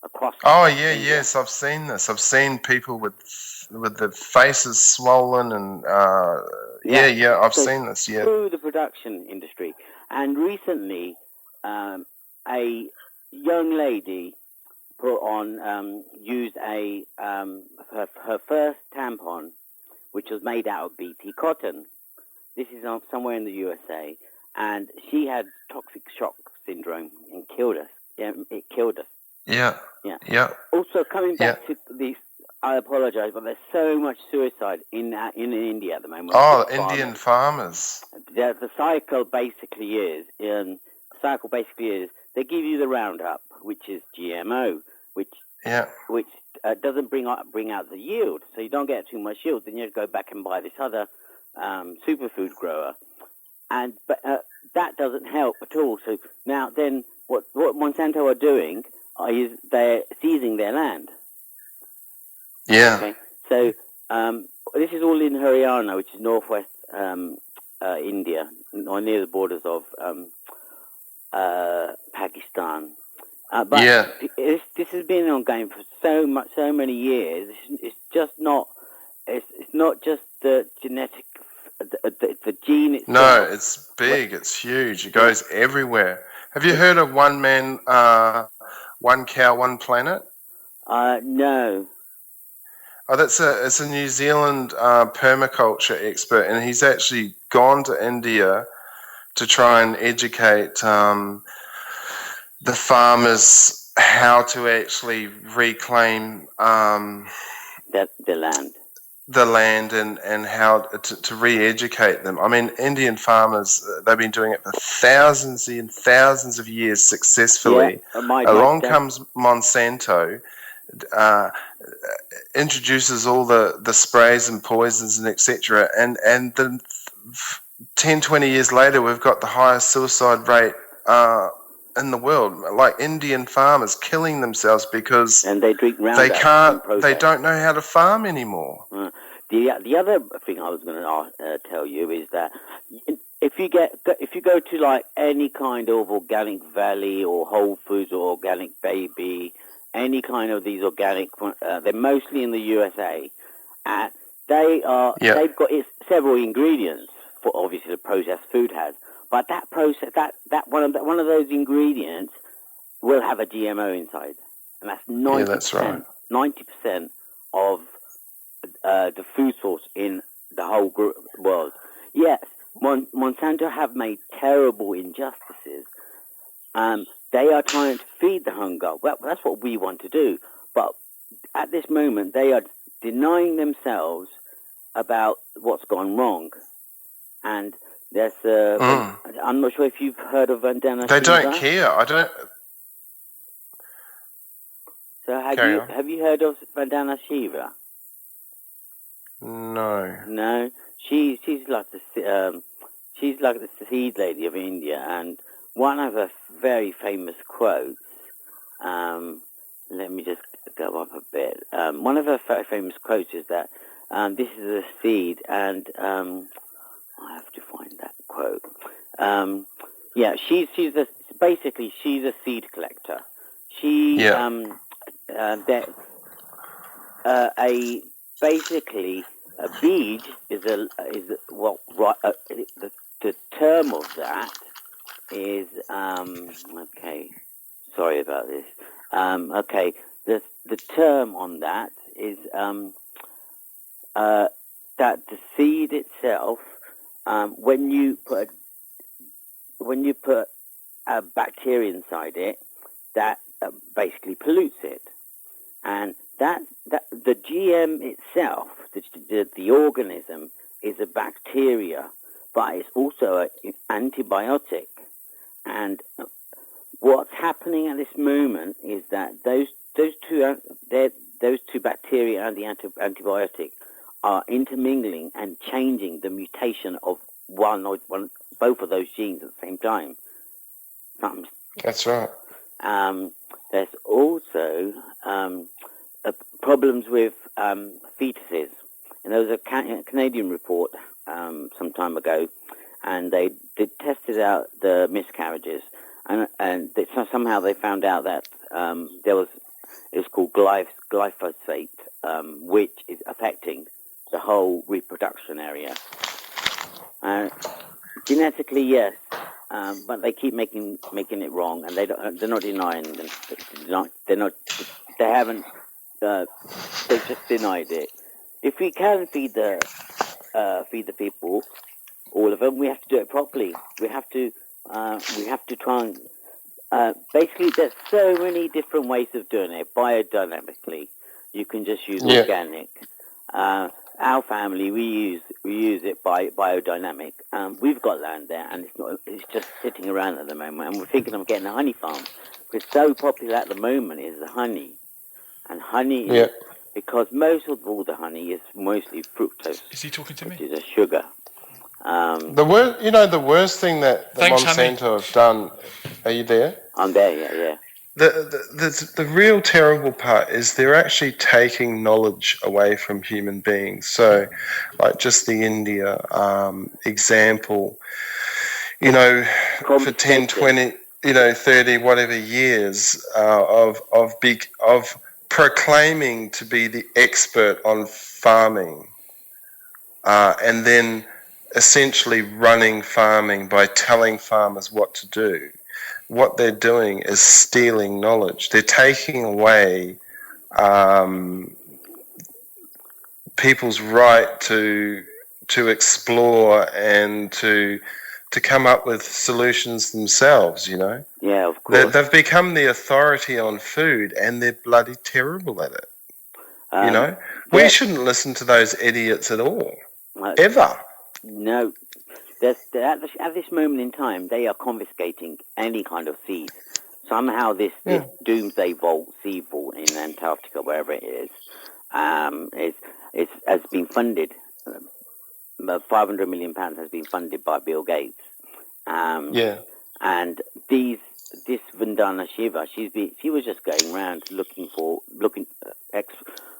across. Yes, I've seen this. I've seen people with the faces swollen and I've seen this. Yeah. Through the production industry, and recently, a young lady used her first tampon, which was made out of BT cotton. This is somewhere in the USA, and she had toxic shock syndrome and killed us. Yeah, it killed us. Yeah. Yeah. Yeah. Also, coming back to these, I apologize, but there's so much suicide in India at the moment. Indian farmers. The cycle basically is they give you the Roundup, which is GMO, which doesn't bring out the yield, so you don't get too much yield. Then you go back and buy this other superfood grower, but that doesn't help at all. So now then, what Monsanto are doing is they're seizing their land. Yeah. Okay. So this is all in Haryana, which is northwest India, or near the borders of Pakistan. This has been ongoing for so many years. It's not just the genetic, the gene itself. No, it's big. It's huge. It goes everywhere. Have you heard of one man, one cow, one planet? No. Oh, it's a New Zealand permaculture expert, and he's actually gone to India to try and educate the farmers how to actually reclaim the land and how to re-educate them. I mean, Indian farmers, they've been doing it for thousands and thousands of years successfully. Along comes Monsanto, introduces all the sprays and poisons and etc. And then 10, 20 years later, we've got the highest suicide rate in the world. Like Indian farmers killing themselves because they drink Roundup. They don't know how to farm anymore. The other thing I was going to tell you is that if you go to like any kind of Organic Valley or Whole Foods or Organic Baby, any kind of these organic, they're mostly in the USA. They've got several ingredients for obviously the processed food has, but that one of those ingredients will have a GMO inside, and that's 90%. Yeah, that's right. 90% of the food source in the whole world. Yes, Monsanto have made terrible injustices. They are trying to feed the hunger. Well, that's what we want to do. But at this moment, they are denying themselves about what's gone wrong. And there's I'm not sure if you've heard of Vandana They Shiva. don't care. I don't. So have you heard of Vandana Shiva? No. No. She's like the seed lady of India, and one of her very famous quotes. Let me just go up a bit. One of her very famous quotes is that this is a seed, and I have to find that quote. She's a seed collector. Basically a bead is the term of that is okay. Sorry about this. Okay, the term on that is that the seed itself, when you put a bacteria inside it, that basically pollutes it, and that the GM itself, the organism, is a bacteria, but it's also an antibiotic. And what's happening at this moment is that those two bacteria and the antibiotic are intermingling and changing the mutation of both of those genes at the same time. That's right. There's also problems with fetuses. And there was a Canadian report some time ago, and they tested out the miscarriages, and somehow they found out that it's called glyphosate, which is affecting the whole reproduction area. Genetically, yes, but they keep making it wrong, and they're not denying them. They've just denied it. If we can feed the people, all of them, we have to do it properly. We have to try and basically, there's so many different ways of doing it. Biodynamically, you can just use organic. Our family, we use it by biodynamic. We've got land there, and it's just sitting around at the moment. And we're thinking of getting a honey farm. It's so popular at the moment is the honey, and honey is, because most of all the honey is mostly fructose. Is he talking to me? Which is a sugar. The worst thing that Monsanto have done. Are you there? I'm there. Yeah. The real terrible part is they're actually taking knowledge away from human beings. So, like just the India example, for 10, 20, 30, whatever years of proclaiming to be the expert on farming, and then essentially running farming by telling farmers what to do. what they're doing is stealing knowledge. They're taking away people's right to explore and to come up with solutions themselves, you know? Yeah, of course. They've become the authority on food, and they're bloody terrible at it. You know? We shouldn't listen to those idiots at all. Ever. No. At this moment in time, they are confiscating any kind of seeds. Somehow this doomsday seed vault in Antarctica, wherever it is, has been funded. 500 million pounds has been funded by Bill Gates. And this Vandana Shiva, she was just going around looking.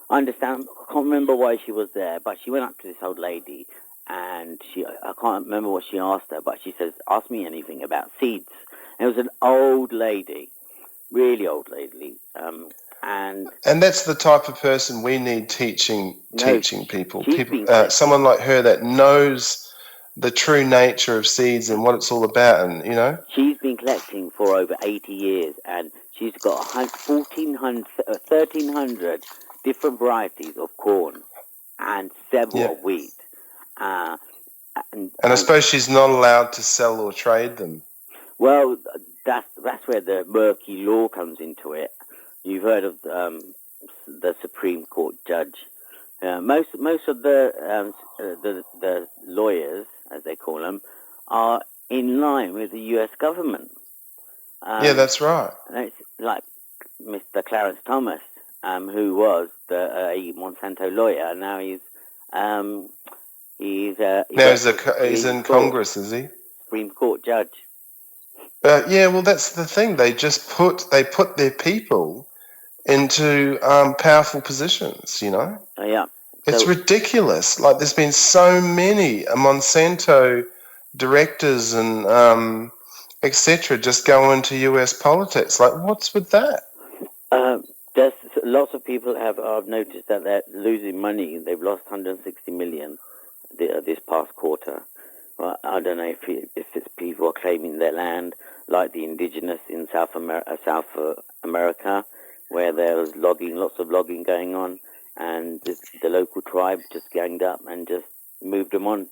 I understand. I can't remember why she was there, but she went up to this old lady, and I can't remember what she asked her, but she says, "Ask me anything about seeds." And it was an old lady, really old lady, and that's the type of person we need teaching people. Someone like her that knows the true nature of seeds and what it's all about, and you know. She's been collecting for over 80 years, and she's got 1,300 different varieties of corn and several of wheat. And I suppose she's not allowed to sell or trade them. Well, that's where the murky law comes into it. You've heard of the Supreme Court judge. Most of the lawyers, as they call them, are in line with the U.S. government. That's right. It's like Mr. Clarence Thomas, who was a Monsanto lawyer. Now he's in Congress, is he? Supreme Court judge. Well, that's the thing. They put their people into powerful positions, you know? It's ridiculous. Like, there's been so many Monsanto directors and etc. just go into US politics. Like, what's with that? There's lots of people I've noticed that they're losing money. They've lost 160 million this past quarter. Well, I don't know if it's people are claiming their land, like the indigenous in South America, where there was lots of logging going on, and the local tribe just ganged up and just moved them on.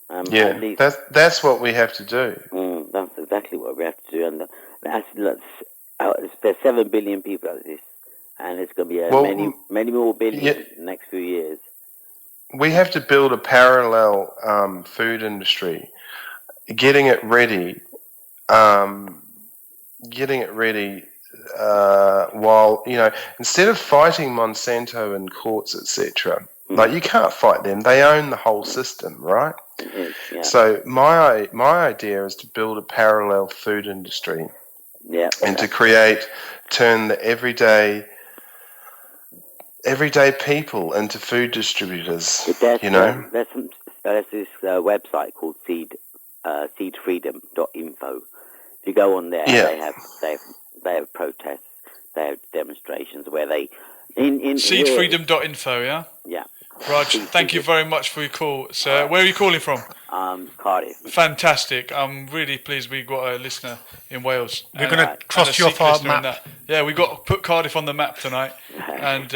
That's what we have to do. That's exactly what we have to do, and there's 7 billion people like this, and it's going to be many more billion in the next few years. We have to build a parallel food industry, getting it ready while, you know, instead of fighting Monsanto in courts, etc. Like, you can't fight them; they own the whole system, right? Yeah. So my idea is to build a parallel food industry, and to turn the everyday people into food distributors. You know, there's this website called seedfreedom.info. If you go on there, they have protests, they have demonstrations where they seedfreedom.info. Yeah. Raj, thank you very much for your call, sir. Where are you calling from? Cardiff. Fantastic. I'm really pleased we got a listener in Wales. We're going to cross you off our map. Yeah, we got to put Cardiff on the map tonight. And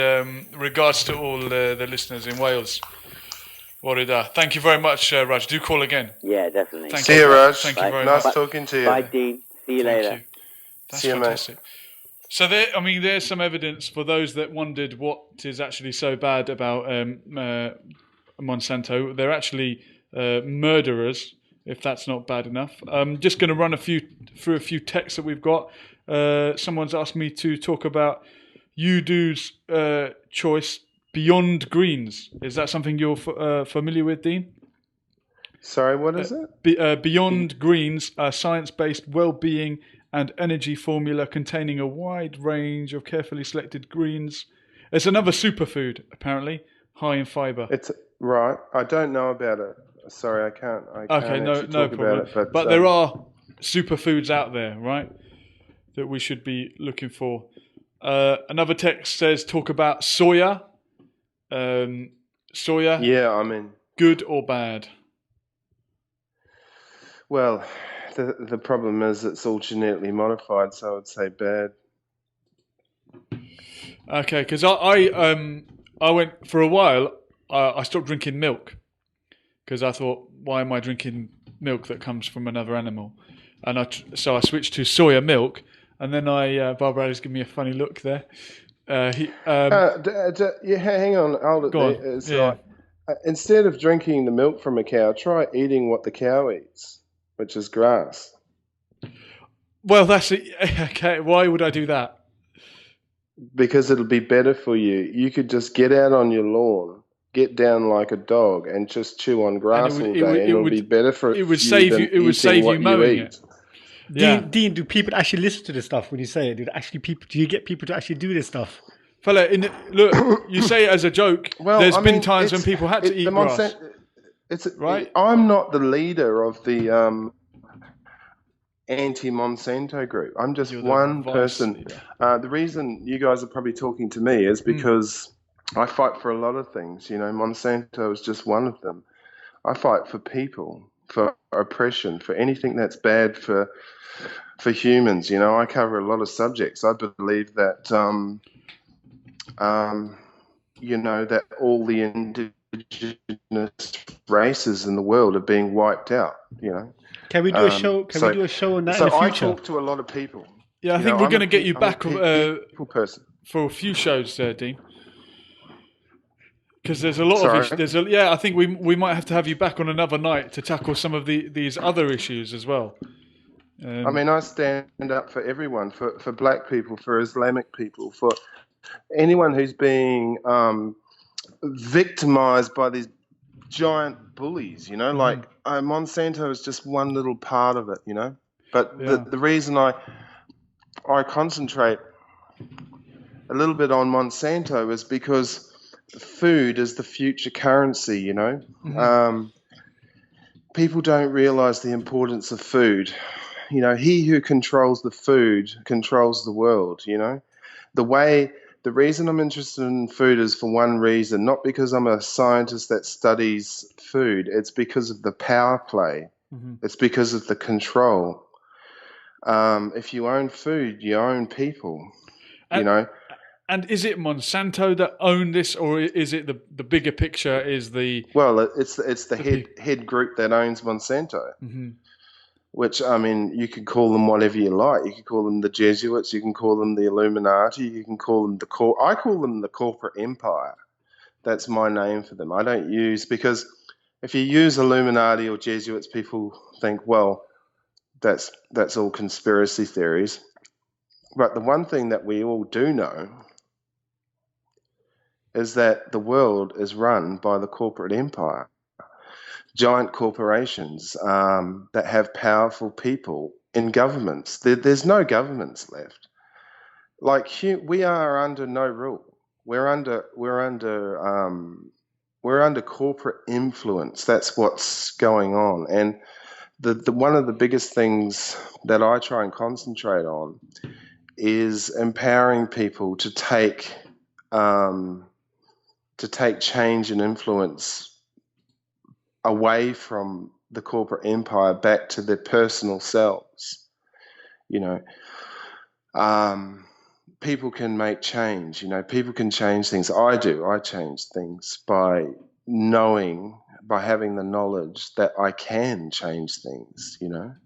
regards to all the listeners in Wales. Thank you very much, Raj. Do call again. Yeah, definitely. See you, Raj. Thank you very much. Nice talking to you. Bye, Dean. See you later. That's fantastic. So there's some evidence for those that wondered what is actually so bad about Monsanto. They're actually murderers, if that's not bad enough. I'm just going to run through a few texts that we've got. Someone's asked me to talk about Udu's choice, Beyond Greens. Is that something you're familiar with, Dean? Sorry, what is it? Beyond Greens, a science-based well-being and energy formula containing a wide range of carefully selected greens. It's another superfood, apparently, high in fibre. It's right. I don't know about it. Sorry, I can't. Okay, no problem. About it, but there are superfoods out there, right, that we should be looking for. Another text says, talk about soya. Yeah, I mean, good or bad? Well, the problem is it's all genetically modified, so I would say bad. Okay, because I went for a while. I stopped drinking milk because I thought, why am I drinking milk that comes from another animal? And so I switched to soya milk, and then Barbara's giving me a funny look there. Yeah, hang on, hold it Go there. on. It's Yeah. like, instead of drinking the milk from a cow, try eating what the cow eats, which is grass. Well, that's it. Okay. Why would I do that? Because it'll be better for you. You could just get out on your lawn, get down like a dog, and just chew on grass all day, and it'll be better for it would you save than you. It would save you mowing it. Yeah. Dean, do people actually listen to this stuff when you say it? Do you get people to actually do this stuff? Fella, look, you say it as a joke. Well, There's been times when people had to eat grass. Right? I'm not the leader of the anti-Monsanto group. I'm just one person. The reason you guys are probably talking to me is because I fight for a lot of things. You know, Monsanto is just one of them. I fight for people, for oppression, for anything that's bad for humans. You know, I cover a lot of subjects. I believe that, you know, that all the indigenous races in the world are being wiped out. You know. Can we do a show? Can we do a show on that in the future? So I talk to a lot of people. Yeah, I think we're going to get you back person. for a few shows, Dean. Because there's a lot of issues. I think we might have to have you back on another night to tackle some of these other issues as well. I mean, I stand up for everyone, for black people, for Islamic people, for anyone who's being victimized by these giant bullies, you know, like Monsanto is just one little part of it, you know. But the reason I concentrate a little bit on Monsanto is because food is the future currency, you know. People don't realize the importance of food. You know, he who controls the food controls the world, you know. The reason I'm interested in food is for one reason, not because I'm a scientist that studies food. It's because of the power play. It's because of the control. If you own food, you own people, you know. And is it Monsanto that own this, or is it the bigger picture is the... Well, it's the head group that owns Monsanto. Which, I mean, you could call them whatever you like. You could call them the Jesuits. You can call them the Illuminati. You can call them I call them the corporate empire. That's my name for them. I don't use... Because if you use Illuminati or Jesuits, people think, well, that's all conspiracy theories. But the one thing that we all do know is that the world is run by the corporate empire. Giant corporations that have powerful people in governments. There's no governments left. Like we are under no rule. We're under corporate influence. That's what's going on. And the one of the biggest things that I try and concentrate on is empowering people to take change and influence away from the corporate empire back to their personal selves. You know, people can make change. You know, people can change things. I do. I change things by having the knowledge that I can change things. You know,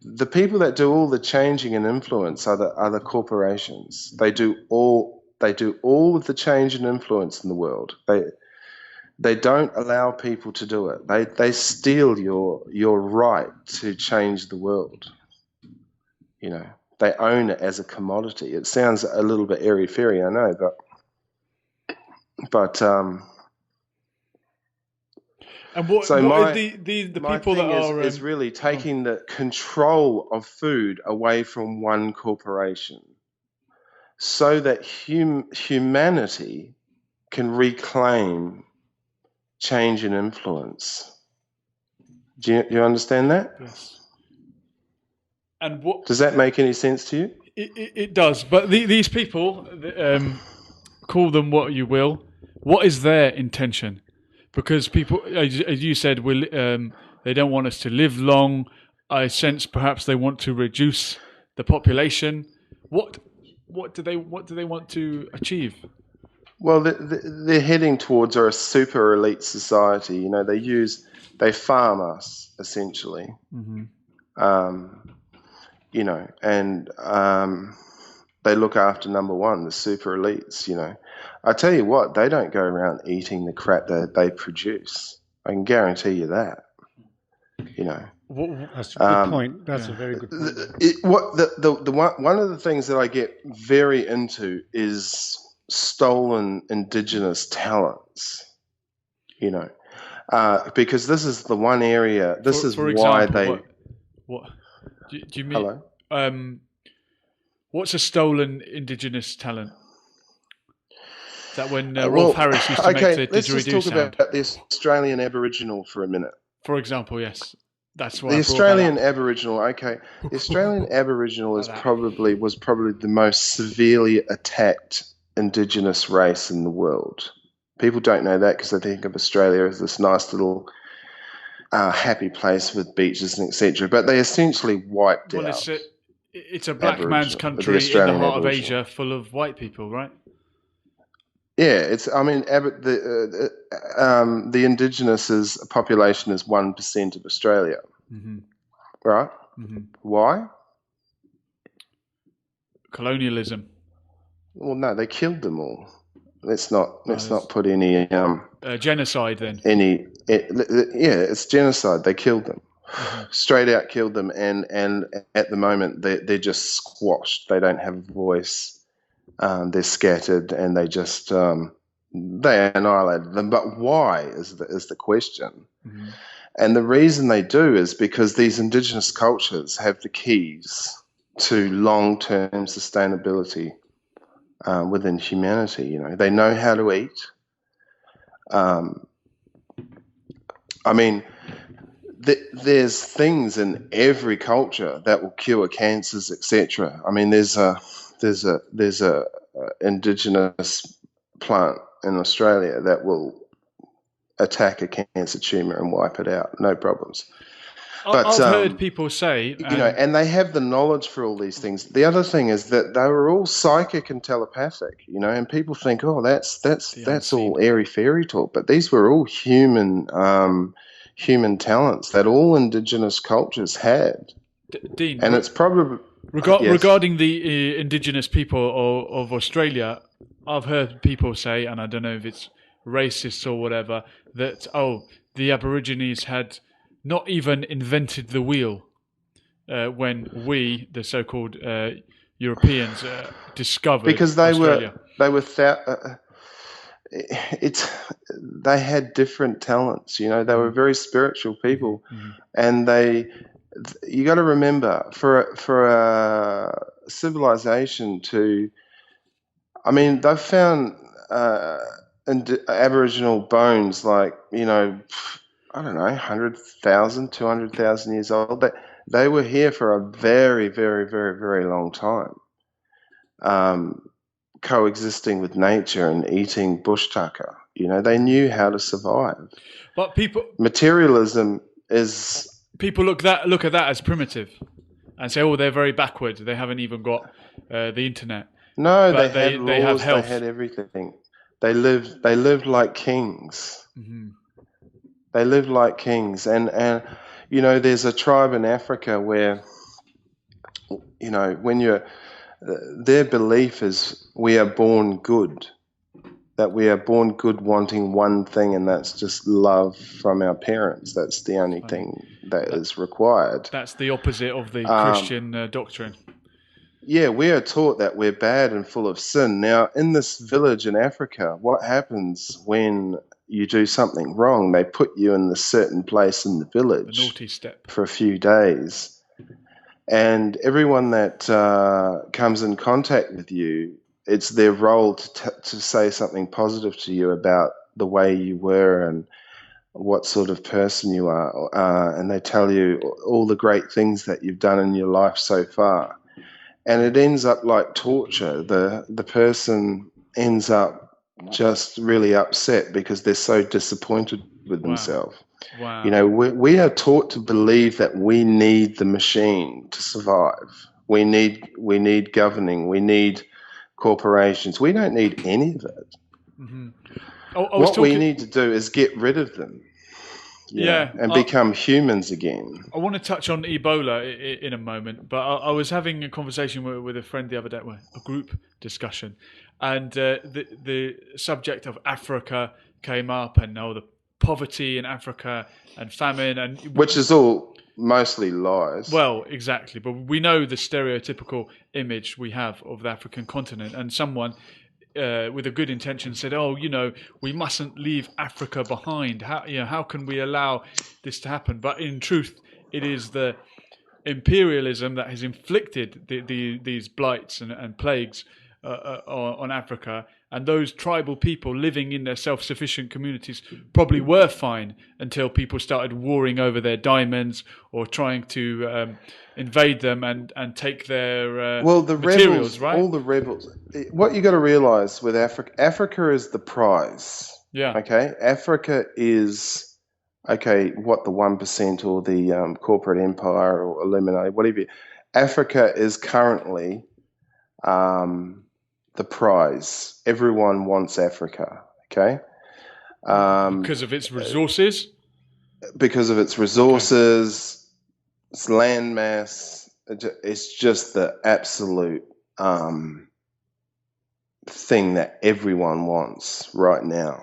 the people that do all the changing and influence are the corporations. They do all of the change and influence in the world. They don't allow people to do it. They steal your right to change the world. You know, they own it as a commodity. It sounds a little bit airy-fairy, I know, but and what are the people that are is really taking the control of food away from one corporation, so that humanity can reclaim change and influence. Do you understand that? Yes. And what does that make any sense to you? It does. But these people, call them what you will. What is their intention? Because people, as you said, They don't want us to live long. I sense perhaps they want to reduce the population. What do they want to achieve? Well, they're heading towards a super elite society. You know, they farm us essentially. You know, and they look after number one, the super elites. You know, I tell you what, they don't go around eating the crap that they produce. I can guarantee you that. You know, that's a good point. That's a very good point. One of the things that I get very into is stolen indigenous talents. You know, because this is the one area. This is for why example, What do you mean? Hello? What's a stolen indigenous talent? Is that when Rolf Harris used to make the let's just didgeridoo talk sound? about the Australian Aboriginal for a minute. For example, yes. That's why the Australian Aboriginal. Okay, the Australian Aboriginal was probably the most severely attacked indigenous race in the world. People don't know that because they think of Australia as this nice little happy place with beaches and etc. But they essentially wiped out. It's a black man's country in the heart of Asia, full of white people, right? Yeah, it's. I mean, the indigenous population is 1% of Australia, right? Why? Colonialism. Well, no, they killed them all. Let's not put any genocide then. It's genocide. They killed them, straight out killed them, and at the moment they're just squashed. They don't have a voice. They're scattered, and they just they annihilated them. But why is the question? And the reason they do is because these indigenous cultures have the keys to long-term sustainability within humanity. You know, they know how to eat. I mean, there's things in every culture that will cure cancers, etc. I mean, there's a indigenous plant in Australia that will attack a cancer tumor and wipe it out, no problems. But I've heard people say, you know, and they have the knowledge for all these things. The other thing is that they were all psychic and telepathic, you know, and people think, oh, that's all airy fairy talk, but these were all human talents that all indigenous cultures had. Dean, and it's probably regarding the indigenous people of Australia, I've heard people say, and I don't know if it's racist or whatever, that the Aborigines had not even invented the wheel when we, the so-called Europeans, discovered because they Australia. They had different talents, you know. They were very spiritual people, and you got to remember, for a civilization to, I mean, they've found Aboriginal bones like, you know, I don't know, 100,000, 200,000 years old. They were here for a very, very, very, very long time, coexisting with nature and eating bush tucker. You know, they knew how to survive. But materialism is. People look at that as primitive, and say, "Oh, they're very backward. They haven't even got the internet." No, but they had laws. Have health. They had everything. They lived like kings. They lived like kings, and you know, there's a tribe in Africa where, you know, when their belief is we are born good. That we are born good, wanting one thing, and that's just love from our parents. That's the only thing that is required. That's the opposite of the Christian doctrine. Yeah, we are taught that we're bad and full of sin. Now, in this village in Africa, what happens when you do something wrong? They put you in this certain place in the village, the naughty step, for a few days. And everyone that comes in contact with you, it's their role to say something positive to you about the way you were and what sort of person you are. And they tell you all the great things that you've done in your life so far. And it ends up like torture. The person ends up just really upset because they're so disappointed with themselves. Wow. You know, we are taught to believe that we need the machine to survive. We need governing. We need corporations. We don't need any of it. Mm-hmm. What we need to do is get rid of them. And become humans again. I want to touch on Ebola in a moment, but I was having a conversation with a friend the other day, a group discussion, and the subject of Africa came up, and the poverty in Africa and famine, and which is all mostly lies. Well, exactly, but we know the stereotypical image we have of the African continent, and someone with a good intention said, "Oh, we mustn't leave Africa behind. How can we allow this to happen?" But in truth, it is the imperialism that has inflicted these blights and plagues on Africa, and those tribal people living in their self-sufficient communities probably were fine until people started warring over their diamonds or trying to invade them and take their the materials, rebels, right? All the rebels. What you got to realize with Africa is the prize. Yeah. Okay. Africa is what the 1% or the corporate empire or Illuminati, whatever. Africa is currently the prize. Everyone wants Africa. Okay. Because of its resources. Because of its resources, its land mass. It's just the absolute thing that everyone wants right now,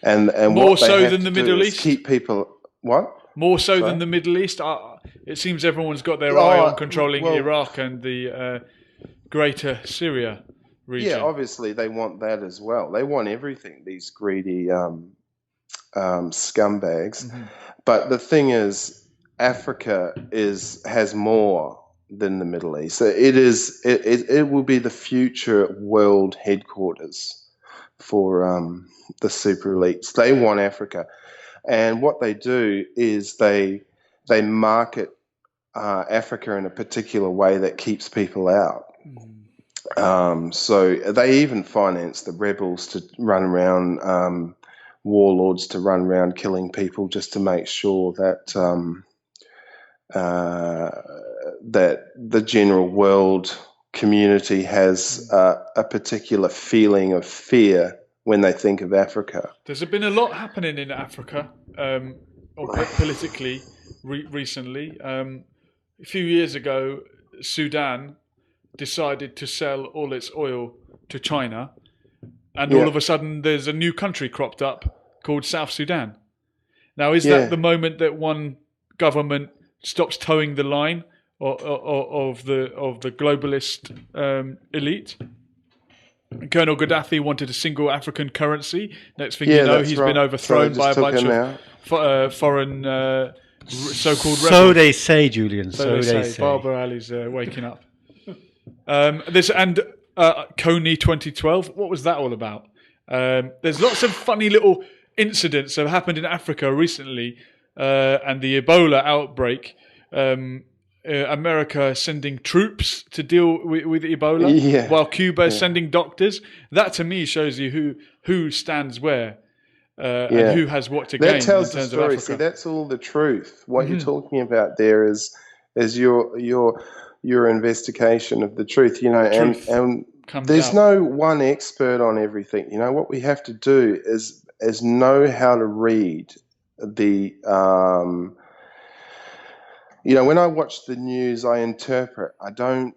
and more what they so have than to the do Middle is East. Keep people more so than the Middle East. It seems everyone's got their eye on controlling Iraq and the greater Syria region. Yeah, obviously they want that as well. They want everything. These greedy scumbags. Mm-hmm. But the thing is, Africa has more than the Middle East. So it will be the future world headquarters for the super elites. They want Africa, and what they do is they market Africa in a particular way that keeps people out. So they even finance the rebels to run around, warlords to run around killing people just to make sure that that the general world community has a particular feeling of fear when they think of Africa. There's been a lot happening in Africa, politically, recently. A few years ago, Sudan decided to sell all its oil to China, and all of a sudden there's a new country cropped up called South Sudan. Now, is that the moment that one government stops towing the line of the globalist elite? Colonel Gaddafi wanted a single African currency. Next thing you know, he's been overthrown by a bunch of foreign so-called rebels. So they say, Julian. So they say. Barbara Ali's waking up. Coney 2012. What was that all about? There's lots of funny little incidents that have happened in Africa recently, and the Ebola outbreak. America sending troops to deal with Ebola, while Cuba is sending doctors. That to me shows you who stands where, and who has what to gain. That tells in terms the story. of Africa. See, that's all the truth. What you're talking about there is your investigation of the truth. And there's no one expert on everything. What we have to do is know how to read the. When I watch the news, I interpret. I don't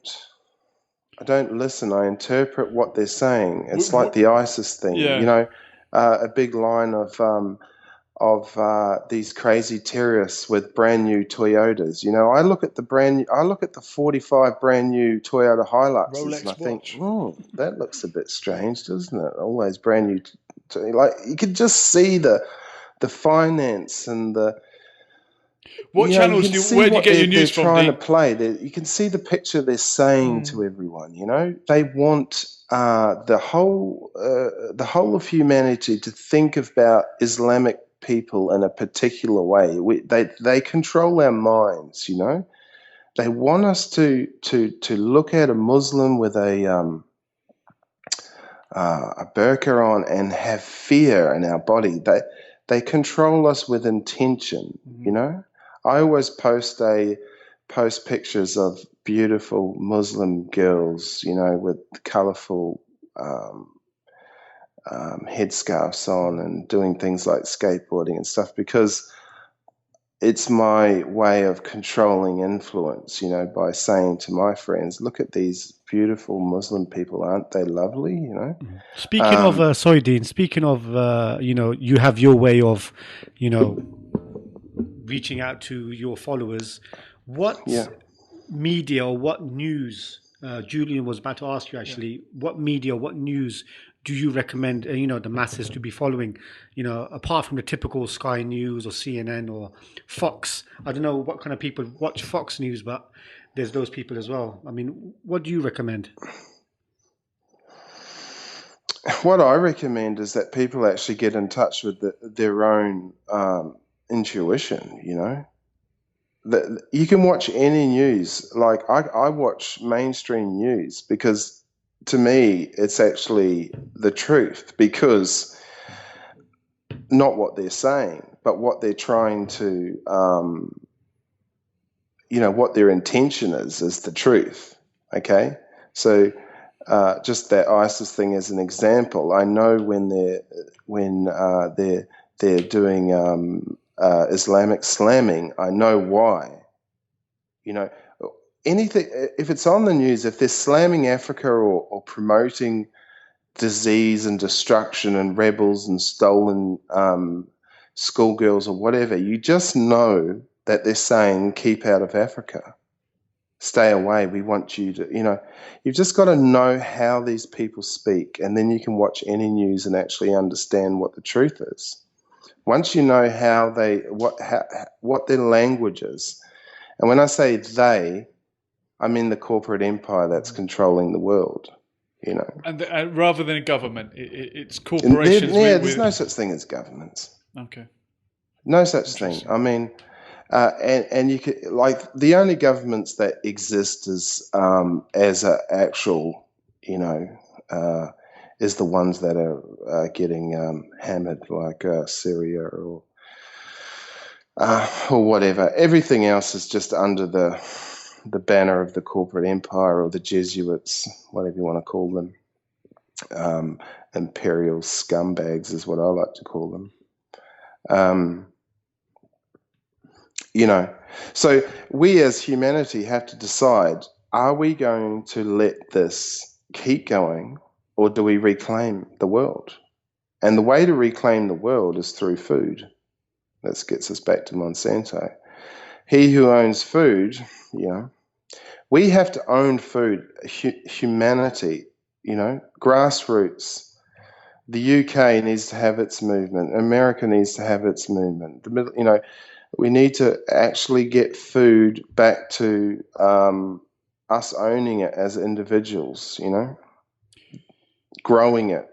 listen. I interpret what they're saying. It's like the ISIS thing. Yeah. A big line of these crazy terrorists with brand new Toyotas. I look at the 45 brand new Toyota Hiluxes and I think, that looks a bit strange, doesn't it? All those brand new, you could just see the finance and the. What channels where do you get your news from? They're trying to play. You can see the picture they're saying to everyone. They want the whole of humanity to think about Islamic people in a particular way. They control our minds. They want us to look at a Muslim with a burqa on and have fear in our body. they control us with intention. You know, I always post pictures of beautiful Muslim girls, you know, with colourful headscarves on and doing things like skateboarding and stuff, because it's my way of controlling influence, you know, by saying to my friends, look at these beautiful Muslim people, aren't they lovely, you know? Speaking of, sorry, Dean, speaking of, you know, you have your way of, you know, reaching out to your followers. What media or what news, Julian was about to ask you actually, what media, what news do you recommend, you know, the masses to be following, you know, apart from the typical Sky News or CNN or Fox? I don't know what kind of people watch Fox News, but there's those people as well. I mean, what do you recommend? What I recommend is that people actually get in touch with their own intuition, you know. You can watch any news. Like I watch mainstream news because to me it's actually the truth, because not what they're saying, but what they're trying to, you know, what their intention is the truth. Okay, so just that ISIS thing as an example, I know when they're doing Islamic slamming, I know why. You know, anything, if it's on the news, if they're slamming Africa or promoting disease and destruction and rebels and stolen schoolgirls or whatever, you just know that they're saying, keep out of Africa. Stay away. We want you to, you know, you've just got to know how these people speak, and then you can watch any news and actually understand what the truth is. Once you know how what their language is, and when I say they, I mean the corporate empire that's controlling the world, you know. And rather than government, it's corporations. There's no such thing as governments. Okay. No such thing. I mean, and you could, like, the only governments that exist as a actual, you know, is the ones that are getting hammered, like Syria or whatever. Everything else is just under the banner of the corporate empire or the Jesuits, whatever you want to call them. Imperial scumbags is what I like to call them. You know, so we as humanity have to decide, are we going to let this keep going, or do we reclaim the world? And the way to reclaim the world is through food. That gets us back to Monsanto. He who owns food, you know, we have to own food. Humanity, you know, grassroots. The UK needs to have its movement. America needs to have its movement. You know, we need to actually get food back to us owning it as individuals, you know, growing it,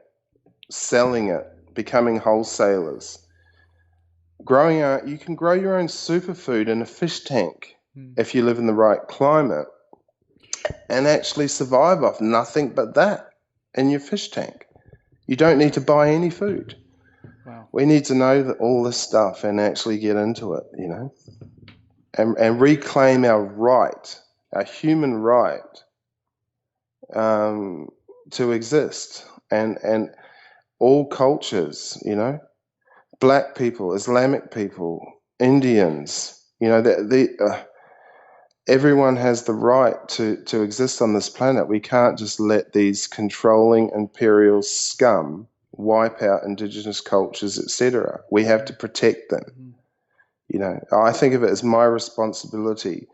selling it, becoming wholesalers. You can grow your own superfood in a fish tank if you live in the right climate, and actually survive off nothing but that in your fish tank. You don't need to buy any food. Wow. We need to know all this stuff and actually get into it, you know, and reclaim our right, our human right to exist, and all cultures, you know, Black people, Islamic people, Indians, you know, everyone has the right to exist on this planet. We can't just let these controlling imperial scum wipe out indigenous cultures, etc. We have to protect them. You know, I think of it as my responsibility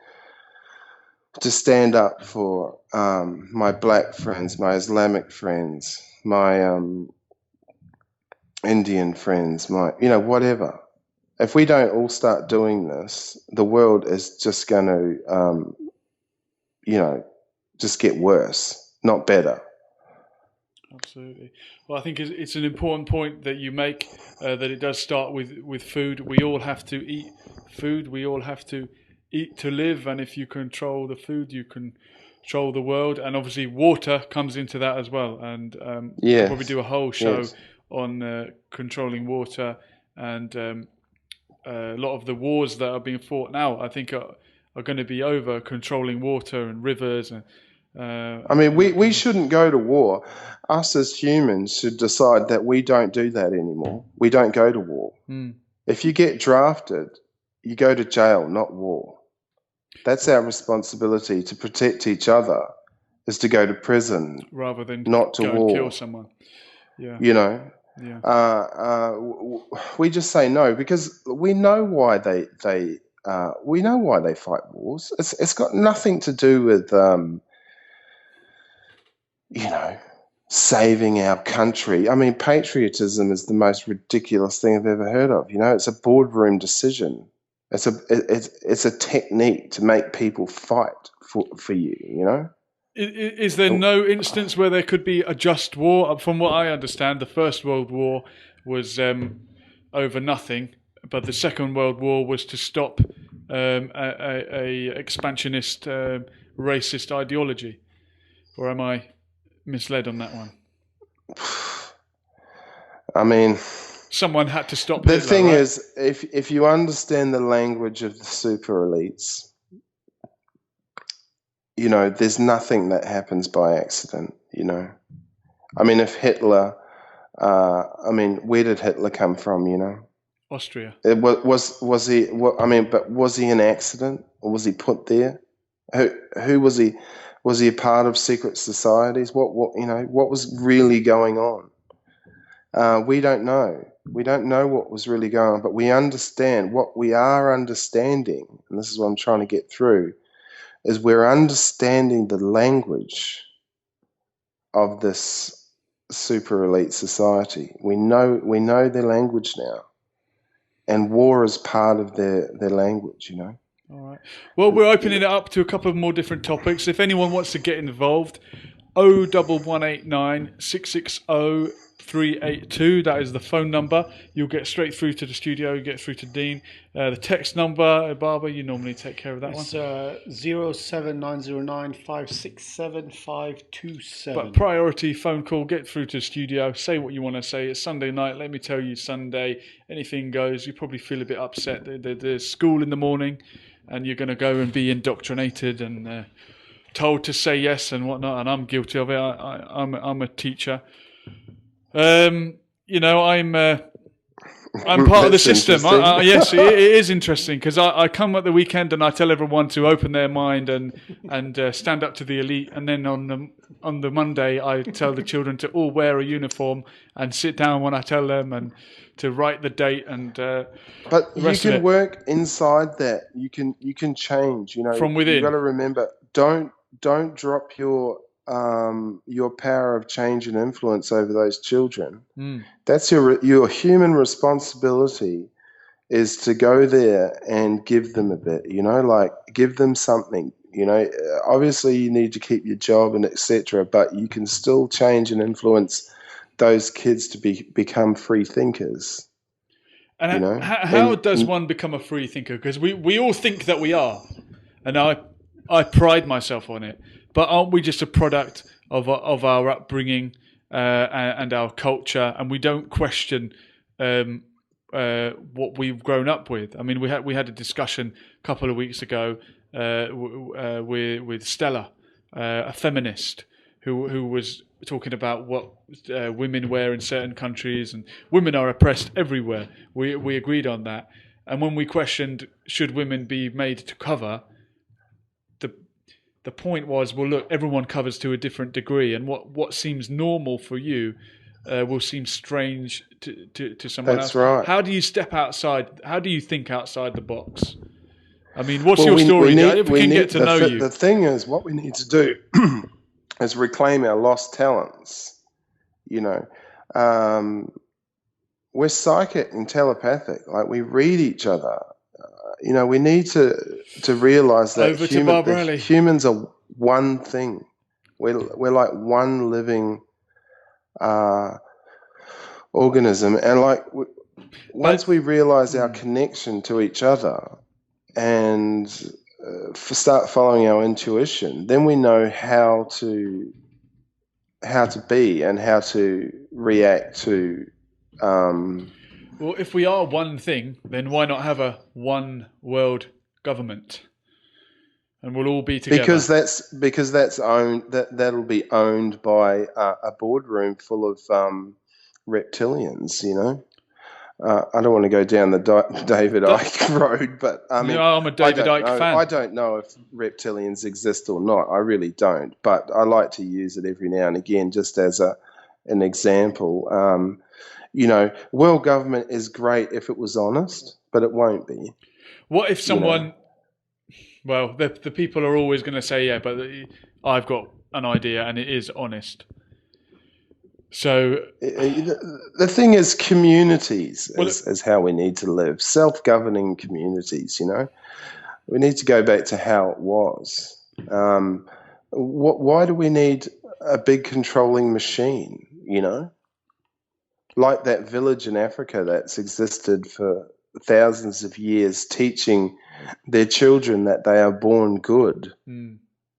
to stand up for my Black friends, my Islamic friends, my Indian friends, my, you know, whatever. If we don't all start doing this, the world is just going to, you know, just get worse, not better. Absolutely. Well, I think it's an important point that you make, that it does start with food. We all have to eat food. We all have to eat to live. And if you control the food, you control the world. And obviously water comes into that as well. And we'll probably do a whole show on controlling water and a lot of the wars that are being fought now, I think, are going to be over controlling water and rivers. And I mean, we shouldn't go to war. Us as humans should decide that we don't do that anymore. We don't go to war. If you get drafted, you go to jail, not war. That's our responsibility, to protect each other, is to go to prison rather than not to go war. And kill someone. Yeah. You know, we just say no because we know why they fight wars. It's got nothing to do with saving our country. I mean, patriotism is the most ridiculous thing I've ever heard of. You know, it's a boardroom decision. It's a technique to make people fight for you. You know. Is there no instance where there could be a just war? From what I understand, the First World War was over nothing, but the Second World War was to stop a expansionist, racist ideology. Or am I misled on that one? I mean, someone had to stop. The Hitler, thing right? is, if you understand the language of the super elites, you know, there's nothing that happens by accident, you know. I mean, if Hitler, where did Hitler come from, you know? Austria. Was he, but was he an accident or was he put there? Who was he? Was he a part of secret societies? What was really going on? We don't know. We don't know what was really going on, but we understand what we are understanding, and this is what I'm trying to get through, is we're understanding the language of this super elite society. We know their language now, and war is part of their language, you know. All right. Well, we're opening it up to a couple of more different topics. If anyone wants to get involved, 01189 660 382. That is the phone number. You'll get straight through to the studio. You get through to Dean. The text number, Barbara, you normally take care of that one. It's 07909 567 527. But priority phone call. Get through to the studio. Say what you want to say. It's Sunday night. Let me tell you, Sunday, anything goes. You probably feel a bit upset. There's school in the morning, and you're going to go and be indoctrinated and told to say yes and whatnot. And I'm guilty of it. I'm a teacher. I'm part of the system. Yes, it is interesting because I come at the weekend and I tell everyone to open their mind and stand up to the elite, and then on the Monday I tell the children to all wear a uniform and sit down when I tell them, and to write the date and. But you can work inside that. You can change. You know, from within. You got to remember, don't drop your power of change and influence over those children. That's your human responsibility, is to go there and give them a bit, you know, like give them something, you know. Obviously you need to keep your job and etc., but you can still change and influence those kids to become free thinkers. And you know? How does one become a free thinker? Because we all think that we are, and I pride myself on it. But aren't we just a product of our upbringing and our culture, and we don't question what we've grown up with? I mean, we had a discussion a couple of weeks ago with Stella, a feminist, who was talking about what women wear in certain countries, and women are oppressed everywhere. We agreed on that, and when we questioned should women be made to cover. The point was, well, look, everyone covers to a different degree, and what seems normal for you will seem strange to someone else. That's right. How do you step outside? How do you think outside the box? I mean, what's your story? If we can get to know you. The thing is, what we need to do is reclaim our lost talents. You know, we're psychic and telepathic. Like, we read each other. You know, we need to realize that humans are one thing. We're like one living organism, and like once we realize our connection to each other and start following our intuition, then we know how to be and how to react to Well, if we are one thing, then why not have a one world government? And we'll all be together. Because that's owned. That'll be owned by a boardroom full of reptilians. You know. I don't want to go down the David Icke road, but I mean, I'm a David Icke fan. I don't know if reptilians exist or not. I really don't, but I like to use it every now and again, just as an example. You know, world government is great if it was honest, but it won't be. What if someone? Well, the people are always going to say, yeah, but I've got an idea and it is honest. So the thing is, communities is how we need to live. Self-governing communities, you know. We need to go back to how it was. Why do we need a big controlling machine, you know? Like that village in Africa that's existed for thousands of years, teaching their children that they are born good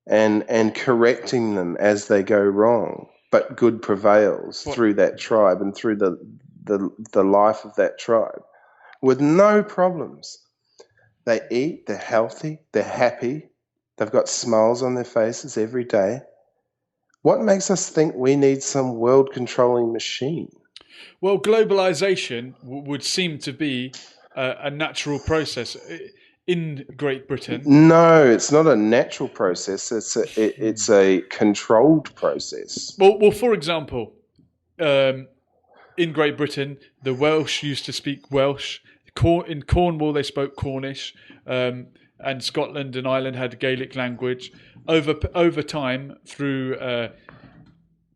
and correcting them as they go wrong. But good prevails through that tribe and through the life of that tribe with no problems. They eat, they're healthy, they're happy, they've got smiles on their faces every day. What makes us think we need some world-controlling machine? Well, globalization would seem to be a natural process in Great Britain. No, it's not a natural process. It's a controlled process. Well, for example, in Great Britain, the Welsh used to speak Welsh. In Cornwall, they spoke Cornish, and Scotland and Ireland had Gaelic language. Over time, through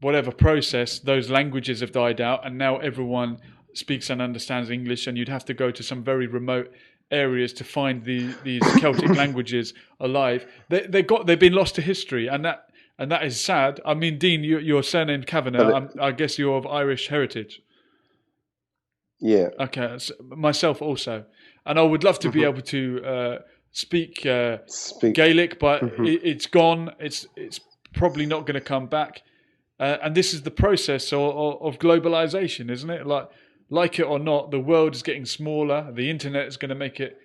whatever process, those languages have died out, and now everyone speaks and understands English. And you'd have to go to some very remote areas to find these Celtic languages alive. They've been lost to history, and that is sad. I mean, Dean, your surname Cavanagh. I guess you're of Irish heritage. Yeah. Okay. So myself also, and I would love to be able to speak Gaelic, but it's gone. It's probably not going to come back. And this is the process of globalization, isn't it? Like it or not, the world is getting smaller. The internet is going to make it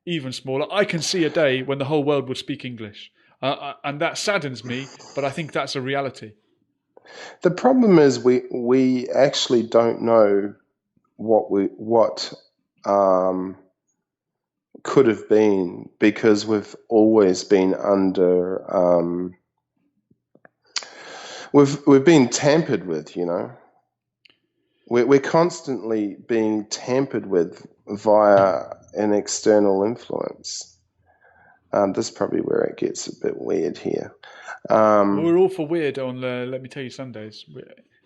even smaller. I can see a day when the whole world would speak English, and that saddens me. But I think that's a reality. The problem is we actually don't know what could have been, because we've always been under we've been tampered with, you know. We're constantly being tampered with via an external influence. This is probably where it gets a bit weird here. We're all for weird on Let Me Tell You Sundays.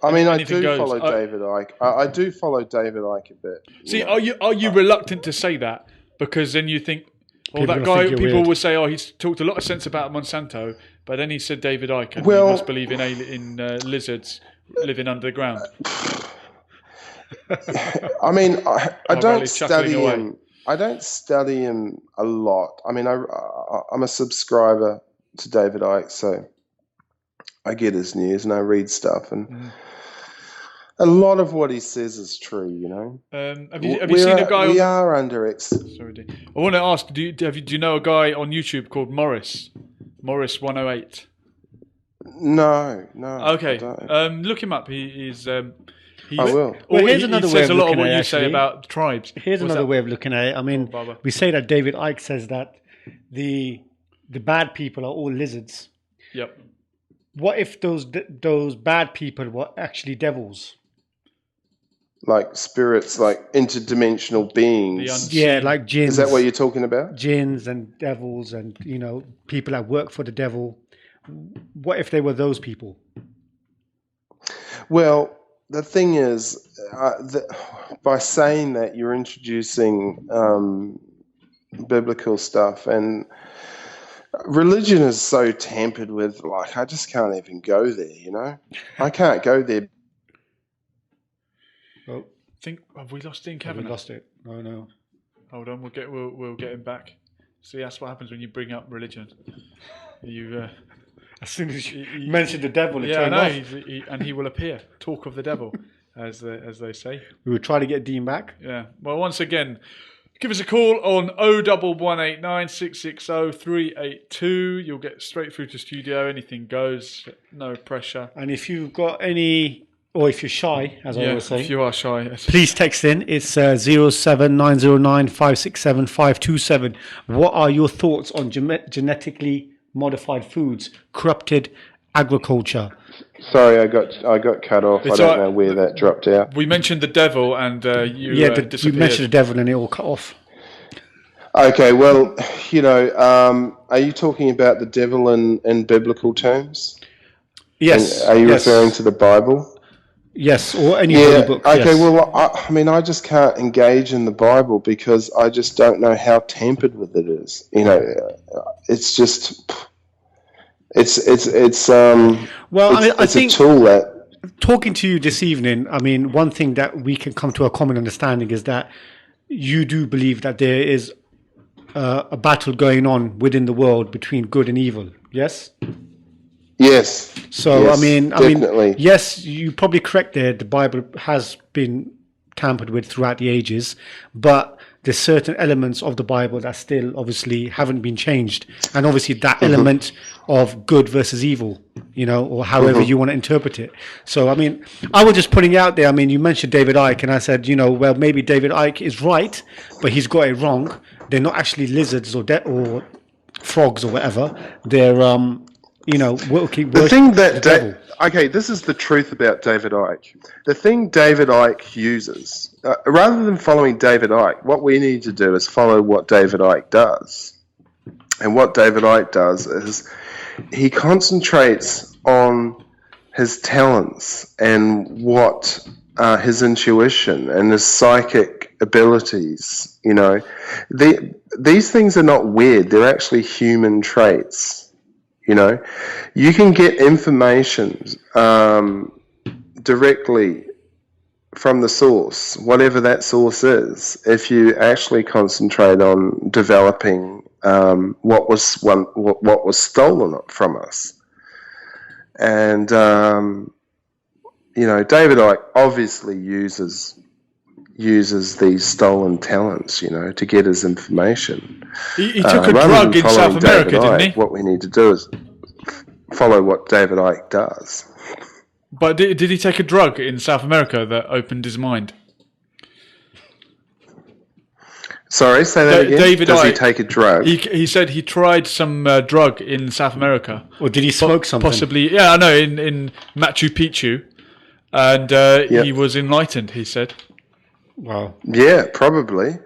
I do follow David Icke. I do follow David Icke a bit. See, are you reluctant to say that? Because then you think, that guy, people will say, he's talked a lot of sense about Monsanto, but then he said David Icke, and you must believe in lizards living under the ground. I mean, I don't study him. I don't study him a lot. I mean, I'm a subscriber to David Icke, so I get his news and I read stuff, and a lot of what he says is true. You know. Have you seen a guy? We are under Sorry, Dean. I want to ask: Do you know a guy on YouTube called Morris 108? No. Okay, look him up. I will. Well, here's another way of looking at it. He says a lot of what you say about tribes. Here's another way of looking at it. I mean, we say that David Icke says that the bad people are all lizards. Yep. What if those bad people were actually devils? Like spirits, like interdimensional beings. Yeah, like jinns. Is that what you're talking about? Jinns and devils and, people that work for the devil. What if they were those people? Well, the thing is, by saying that, you're introducing biblical stuff, and religion is so tampered with. Like, I just can't even go there. You know, I can't go there. Well, have we lost Dean Cavanagh? We lost it. Oh no. Hold on, we'll get him back. See, that's what happens when you bring up religion. You. As soon as you mention the devil, and he will appear. Talk of the devil. as they say. We will try to get Dean back. Yeah. Well, once again, give us a call on 01189 660 382. You'll get straight through to studio. Anything goes. No pressure. And if you've got any, or if you're shy, as I always say. If you are shy. Please text in. It's 07909 567 527. What are your thoughts on genetically modified foods, corrupted agriculture? Sorry, I got cut off. I don't know where that dropped out. We mentioned the devil, and you you mentioned the devil, and it all cut off. Okay, well, are you talking about the devil in biblical terms? Yes. And are you referring to the Bible? Yes, or any holy book. Okay, yes. Well, I just can't engage in the Bible because I just don't know how tampered with it is. It's just, I think a tool that. Talking to you this evening, I mean, one thing that we can come to a common understanding is that you do believe that there is a battle going on within the world between good and evil. Yes. Yes. So yes, I mean, yes, you're probably correct there. The Bible has been tampered with throughout the ages, but there's certain elements of the Bible that still obviously haven't been changed, and obviously that element of good versus evil, or however you want to interpret it. So I mean, I was just putting out there. I mean, you mentioned David Icke, and I said, well, maybe David Icke is right, but he's got it wrong. They're not actually lizards or frogs or whatever. They're the thing that okay, this is the truth about David Icke. The thing David Icke uses, rather than following David Icke, what we need to do is follow what David Icke does. And what David Icke does is he concentrates on his talents and what his intuition and his psychic abilities. These things are not weird; they're actually human traits. You can get information directly from the source, whatever that source is, if you actually concentrate on developing what was stolen from us. And David Icke obviously uses these stolen talents, to get his information. He took a drug in South America, didn't he? What we need to do is follow what David Icke does. But did he take a drug in South America that opened his mind? Sorry, say that again. Does he take a drug? He said he tried some drug in South America. Or did he smoke something? Possibly, yeah, I know, in Machu Picchu. And he was enlightened, he said. Wow. Yeah, probably.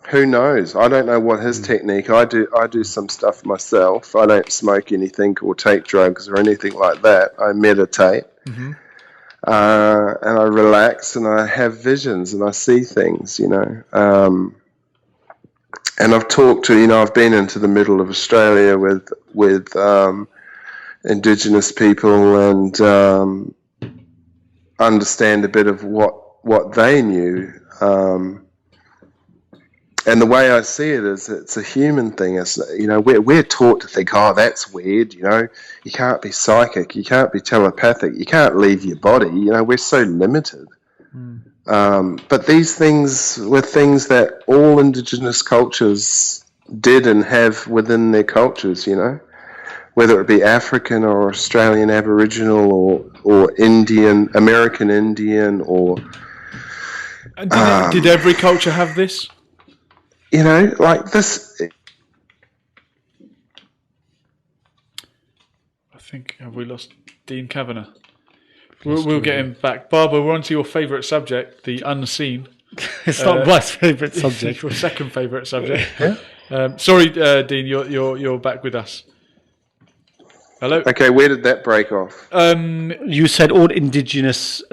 Who knows? I don't know what his technique. I do some stuff myself. I don't smoke anything or take drugs or anything like that. I meditate, and I relax, and I have visions, and I see things. And I've talked to. I've been into the middle of Australia with Indigenous people and understand a bit of what they knew. And the way I see it is it's a human thing. It's, we're taught to think, oh, that's weird, you can't be psychic, you can't be telepathic, you can't leave your body, we're so limited. But these things were things that all Indigenous cultures did and have within their cultures, whether it be African or Australian Aboriginal or Indian, American Indian or... Did every culture have this? Like this. I think, have we lost Dean Cavanagh? We'll get him back. Barbara, we're on to your favourite subject, the unseen. It's not my favourite subject. Your second favourite subject. Sorry, Dean, you're back with us. Hello. Okay, where did that break off? You said all Indigenous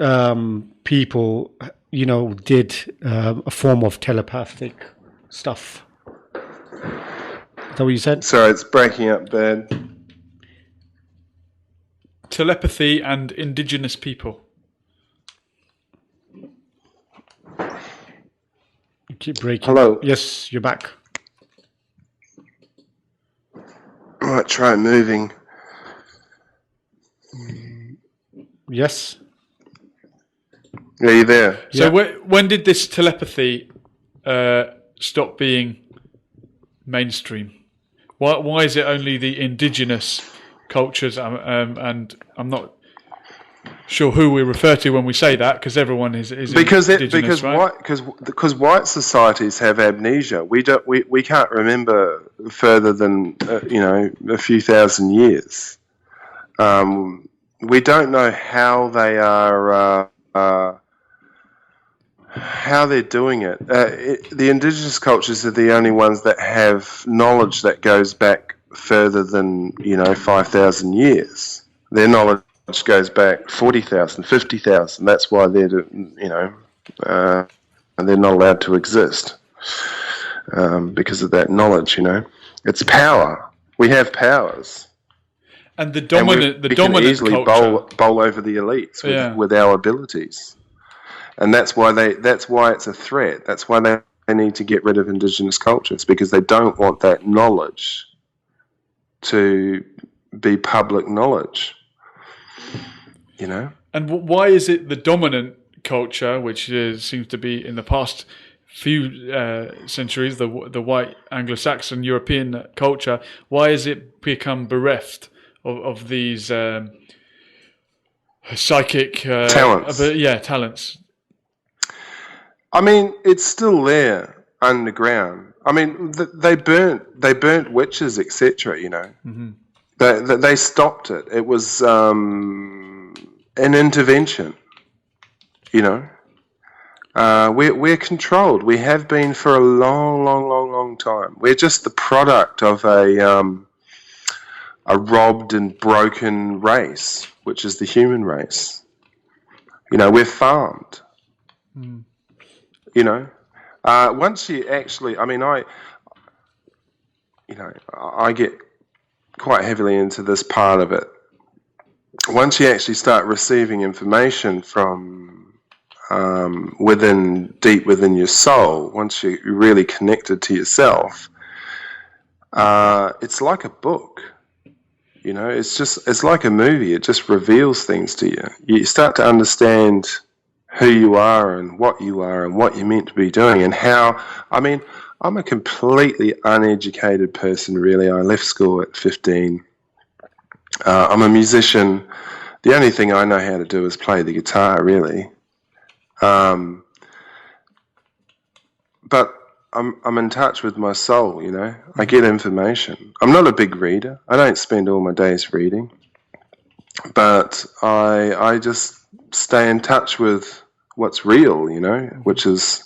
people, did a form of telepathic stuff. Is that what you said? Sorry, it's breaking up bad. Telepathy and Indigenous people. You keep breaking. Hello. Yes, you're back. I might try moving. Yes. Are you there? So when did this telepathy stop being mainstream? Why is it only the indigenous cultures? And I'm not sure who we refer to when we say that, because everyone is indigenous, right? Because white societies have amnesia. We can't remember further than a few thousand years. We don't know how they are. How they're doing it. The indigenous cultures are the only ones that have knowledge that goes back further than 5,000 years. Their knowledge goes back 40,000, 50,000. That's why they're they're not allowed to exist because of that knowledge. It's power. We have powers. And the dominant can easily culture bowl over the elites with our abilities. And that's why it's a threat. That's why they need to get rid of indigenous cultures, because they don't want that knowledge to be public knowledge. And why is it the dominant culture, which seems to be in the past few centuries, the white Anglo-Saxon European culture, why has it become bereft of these psychic talents? Talents. I mean, it's still there underground. I mean, they burnt witches, etc. Mm-hmm. They stopped it. It was an intervention. We're controlled. We have been for a long time. We're just the product of a robbed and broken race, which is the human race. We're farmed. Mm. Once you actually, I get quite heavily into this part of it. Once you actually start receiving information from deep within your soul, once you're really connected to yourself, it's like a book. It's like a movie. It just reveals things to you. You start to understand who you are and what you're meant to be doing, and how. I'm a completely uneducated person, really. I left school at 15. I'm a musician. The only thing I know how to do is play the guitar, really. But I'm in touch with my soul, I get information. I'm not a big reader. I don't spend all my days reading. But I just stay in touch with what's real, which is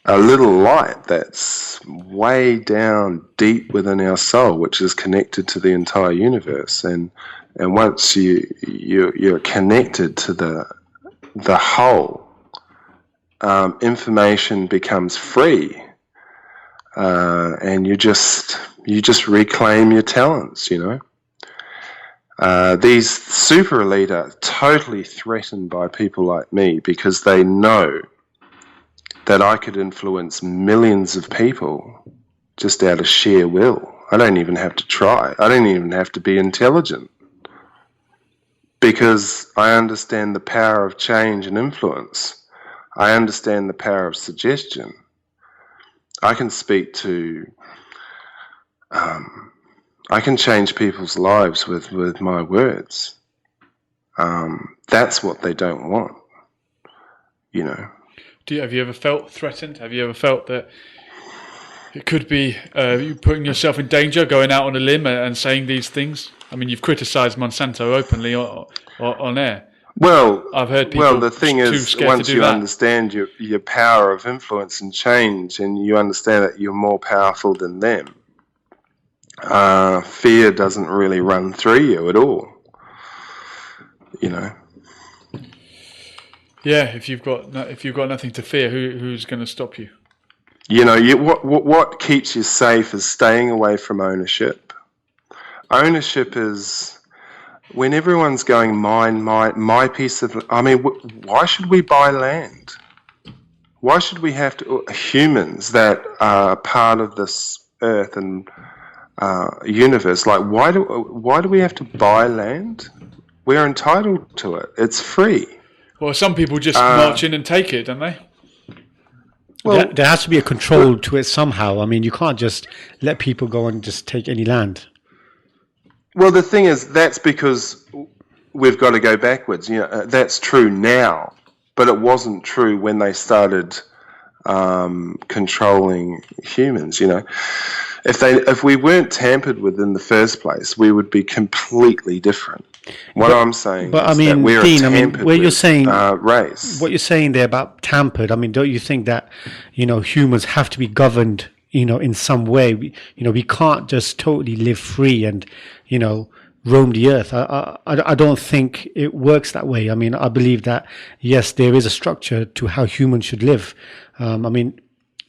a little light that's way down deep within our soul, which is connected to the entire universe. And once you're connected to the whole, information becomes free, and you just reclaim your talents. These super elite are totally threatened by people like me, because they know that I could influence millions of people just out of sheer will. I don't even have to try. I don't even have to be intelligent, because I understand the power of change and influence. I understand the power of suggestion. I can speak to... I can change people's lives with my words. That's what they don't want, Have you ever felt threatened? Have you ever felt that it could be you putting yourself in danger, going out on a limb and saying these things? I mean, you've criticised Monsanto openly on air. Well, I've heard people. Well, the thing is, once you understand your power of influence and change, and you understand that you're more powerful than them, fear doesn't really run through you at all. Yeah, if you've got nothing to fear, who's going to stop you? What keeps you safe is staying away from ownership. Ownership is when everyone's going my piece of. Why should we buy land? Why should we have to? Humans that are part of this earth and universe, why do we have to buy land? We're entitled to it. It's free. Well, some people just march in and take it, don't they? Well, there has to be a control to it somehow. I mean, you can't just let people go and just take any land. Well, the thing is, that's because we've got to go backwards. You know, that's true now, but it wasn't true when they started controlling humans. You know, if we weren't tampered with in the first place, we would be completely different. I'm saying, but is I mean, that we're Dean, a tampered where you're saying race. What you're saying there about tampered, I mean, don't you think that humans have to be governed, in some way? We can't just totally live free and roam the earth. I don't think it works that way. I mean, I believe that yes, there is a structure to how humans should live. I mean,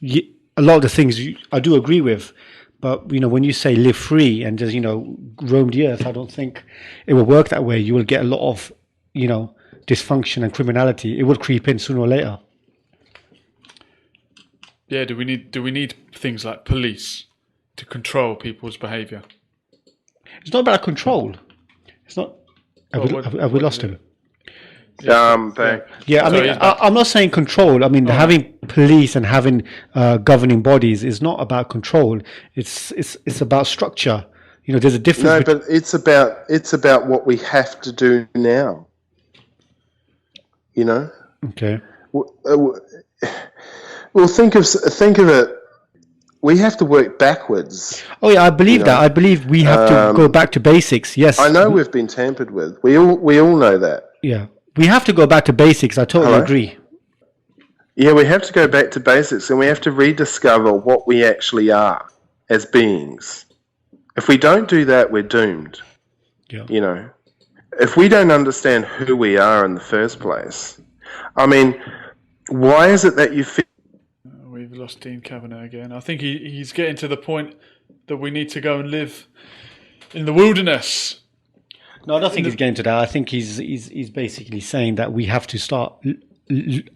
a lot of the things I do agree with. But, when you say live free and just, roam the earth, I don't think it will work that way. You will get a lot of, dysfunction and criminality. It will creep in sooner or later. Yeah, do we need things like police to control people's behaviour? It's not about control. It's not. Have we lost him? Back. Yeah, I mean, I'm not saying control. I mean, having police and having governing bodies is not about control. It's about structure. There's a difference. No, but it's about what we have to do now. Okay. Well, think of it. We have to work backwards. Oh yeah, I believe that. I believe we have to go back to basics. Yes. I know we've been tampered with. We all know that. Yeah. We have to go back to basics. I totally agree. Yeah, we have to go back to basics, and we have to rediscover what we actually are as beings. If we don't do that, we're doomed. Yeah. If we don't understand who we are in the first place, I mean, why is it that you feel... We've lost Dean Cavanagh again. I think he's getting to the point that we need to go and live in the wilderness. No, I don't think he's getting to that. I think he's basically saying that we have to start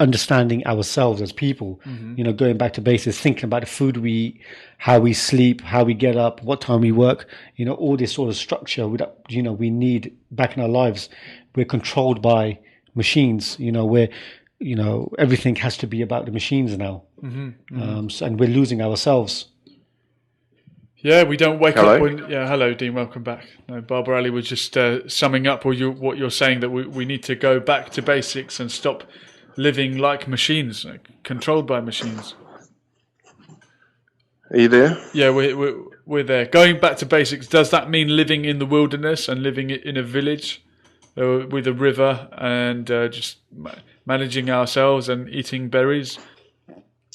understanding ourselves as people. Mm-hmm. Going back to basics, thinking about the food we eat, how we sleep, how we get up, what time we work. All this sort of structure we need back in our lives. We're controlled by machines. Where everything has to be about the machines now. Mm-hmm. Mm-hmm. And we're losing ourselves. Yeah, we don't wake up when... Yeah, hello, Dean, welcome back. No, Barbara Ali was just summing up what you're saying, that we need to go back to basics and stop living like machines, controlled by machines. Are you there? Yeah, we're there. Going back to basics, does that mean living in the wilderness and living in a village with a river and just managing ourselves and eating berries?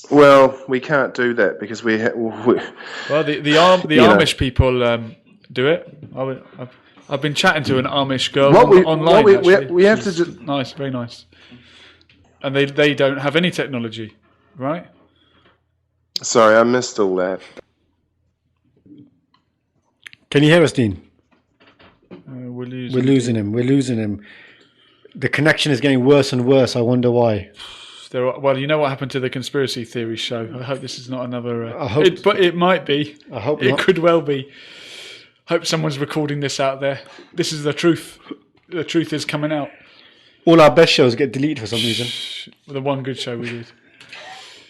Well, we can't do that because the Amish people do it. I've been chatting to an Amish girl online. We have to do... Nice, very nice. And they don't have any technology, right? Sorry, I missed all that. Can you hear us, Dean? We're losing him. We're losing him. The connection is getting worse and worse. I wonder why. Well, you know what happened to the conspiracy theory show. I hope this is not another... but it might be. I hope it not. Could well be. Hope someone's recording this out there. This is the truth. The truth is coming out. All our best shows get deleted for some reason. The one good show we did.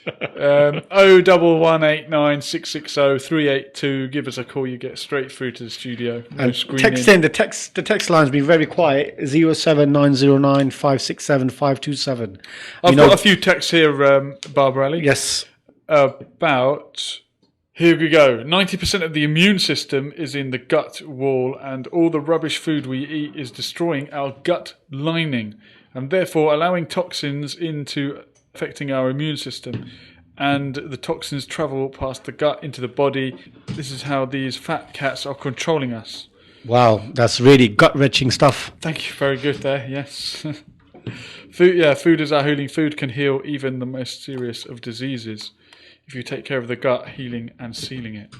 01189660382. Give us a call. You get straight through to the studio. No and text in. The text line's been very quiet. 07909567527. I've got a few texts here, Barbara Ali. Yes. About... Here we go. 90% of the immune system is in the gut wall, and all the rubbish food we eat is destroying our gut lining, and therefore allowing toxins into affecting our immune system. And the toxins travel past the gut into the body. This is how these fat cats are controlling us. Wow, that's really gut-wrenching stuff. Thank you. Very good there. Yes. Food is our healing. Food can heal even the most serious of diseases. If you take care of the gut, healing and sealing it.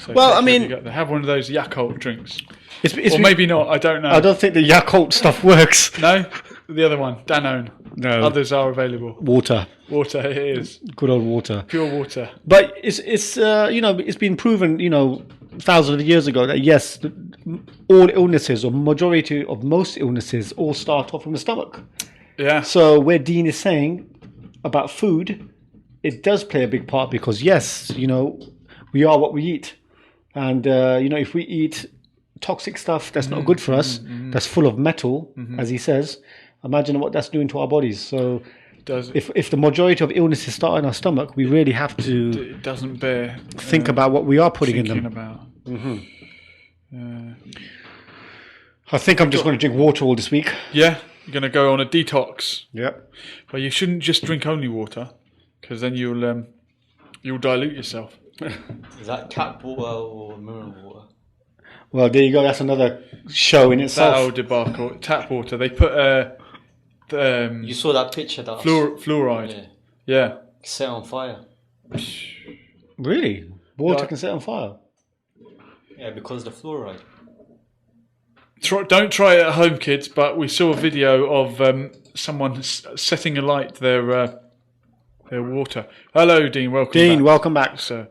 So well, I mean... Have one of those Yakult drinks. Or maybe not, I don't know. I don't think the Yakult stuff works. No? The other one, Danone. No. Others are available. Water. Water, it is. Good old water. Pure water. But it's it's been proven, thousands of years ago that yes, all illnesses or majority of most illnesses all start off from the stomach. Yeah. So where Dean is saying about food, it does play a big part because yes, we are what we eat, and if we eat toxic stuff that's not good for us, that's full of metal, as he says, imagine what that's doing to our bodies. So if the majority of illnesses start in our stomach, we really have to. It doesn't bear think about what we are putting in them. About. I think I'm just going to drink water all this week. Yeah, you're going to go on a detox. Yep. But you shouldn't just drink only water, because then you'll dilute yourself. Is that tap water or mineral water? Well, there you go. That's another show in itself. That old debacle. Tap water. They put you saw that picture that fluoride. Yeah. Set on fire. Really? Water can set on fire? Yeah, because of the fluoride. Don't try it at home, kids. But we saw a video of someone setting alight their water. Hello, Dean. Welcome. Dean, back. welcome back. So,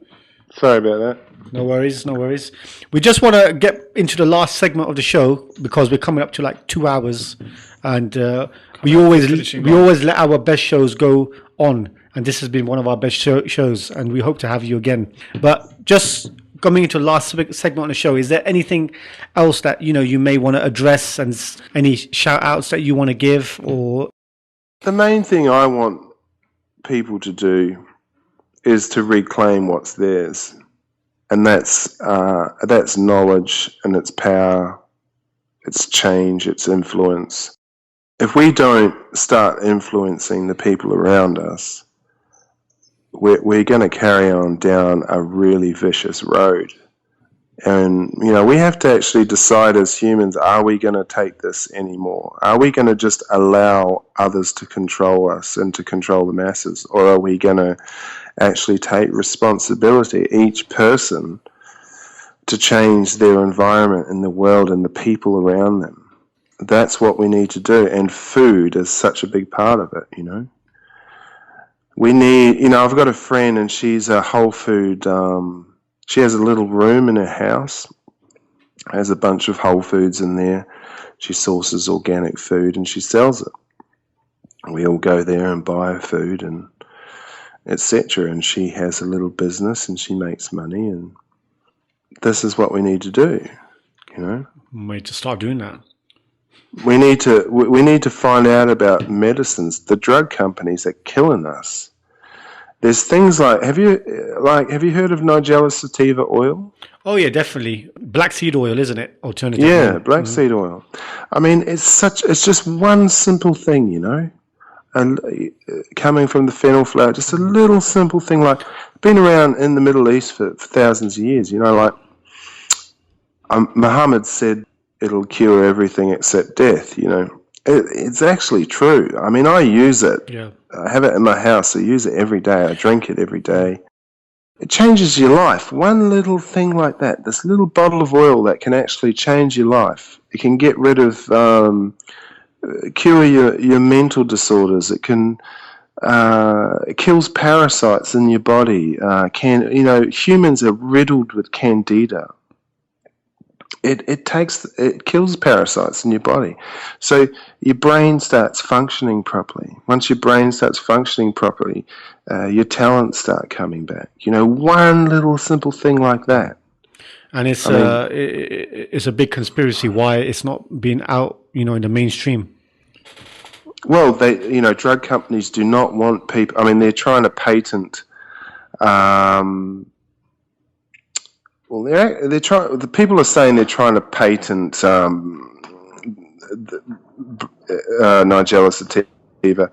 sorry about that. No worries. We just want to get into the last segment of the show because we're coming up to like 2 hours, and we always let our best shows go on, and this has been one of our best shows, and we hope to have you again. But just coming into the last segment on the show, is there anything else that you may want to address, and any shout outs that you want to give? Or the main thing I want people to do is to reclaim what's theirs, and that's knowledge and its power, its change, its influence. If we don't start influencing the people around us, we're going to carry on down a really vicious road. And, we have to actually decide as humans, are we going to take this anymore? Are we going to just allow others to control us and to control the masses? Or are we going to actually take responsibility, each person, to change their environment and the world and the people around them? That's what we need to do. And food is such a big part of it, We need, I've got a friend and she's a whole food, she has a little room in her house, has a bunch of whole foods in there. She sources organic food and she sells it. We all go there and buy her food and etc. And she has a little business and she makes money, and this is what we need to do, We need to start doing that. We need to find out about medicines. The drug companies are killing us. There's things like have you heard of Nigella sativa oil? Oh yeah, definitely. Black seed oil, isn't it? Alternative. Yeah, black seed oil. I mean, it's just one simple thing, and coming from the fennel flower, just a little simple thing, like been around in the Middle East for thousands of years. Muhammad said it'll cure everything except death. It's actually true. I mean, I use it. Yeah. I have it in my house. I use it every day. I drink it every day. It changes your life. One little thing like that, this little bottle of oil that can actually change your life. It can get rid of, cure your mental disorders. It can, it kills parasites in your body. Humans are riddled with candida. It kills parasites in your body. So your brain starts functioning properly. Once your brain starts functioning properly, your talents start coming back. One little simple thing like that. And it's a big conspiracy why it's not being out, in the mainstream. Well, drug companies do not want people. I mean, they're trying to patent. Well, they're trying. The people are saying they're trying to patent Nigella sativa.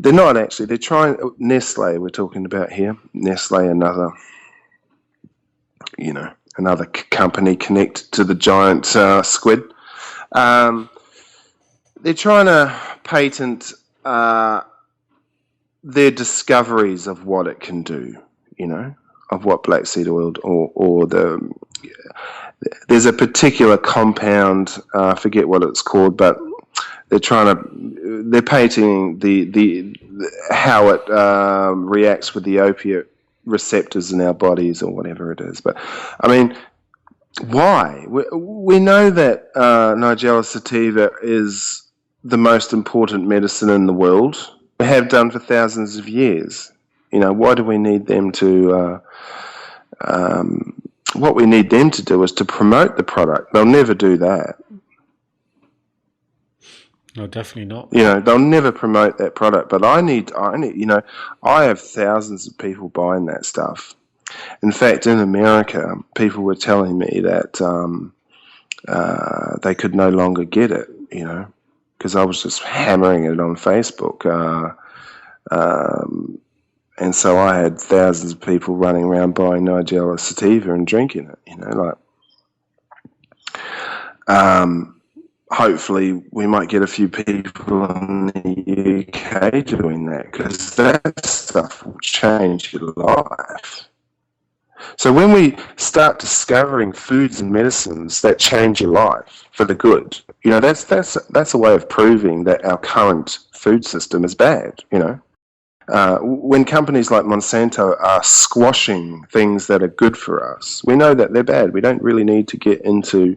They're not actually. They're trying. Nestle, we're talking about here. Nestle, another company connected to the giant squid. They're trying to patent their discoveries of what it can do. Of what black seed oil or there's a particular compound, I forget what it's called, but they're patenting the how it reacts with the opiate receptors in our bodies or whatever it is. But I mean, why? We know that Nigella sativa is the most important medicine in the world. They have done for thousands of years. Why do we need them to? What we need them to do is to promote the product. They'll never do that. No, definitely not. They'll never promote that product. But I need. I have thousands of people buying that stuff. In fact, in America, people were telling me that they could no longer get it. Because I was just hammering it on Facebook. And so I had thousands of people running around buying Nigella sativa and drinking it, hopefully we might get a few people in the UK doing that, because that stuff will change your life. So when we start discovering foods and medicines that change your life for the good, that's a way of proving that our current food system is bad, When companies like Monsanto are squashing things that are good for us, we know that they're bad. We don't really need to get into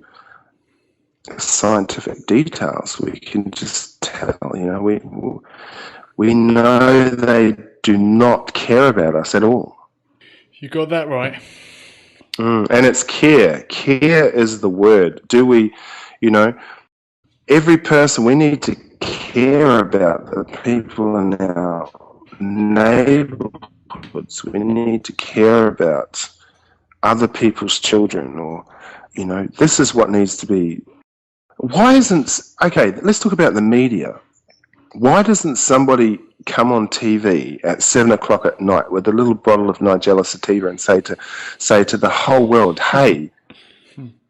scientific details. We can just tell, we know they do not care about us at all. You got that right. And it's care. Care is the word. Do we, every person, we need to care about the people in our neighborhoods. We need to care about other people's children, or, this is what needs to be. Okay, let's talk about the media. Why doesn't somebody come on TV at 7 o'clock at night with a little bottle of Nigella sativa and say to the whole world, hey,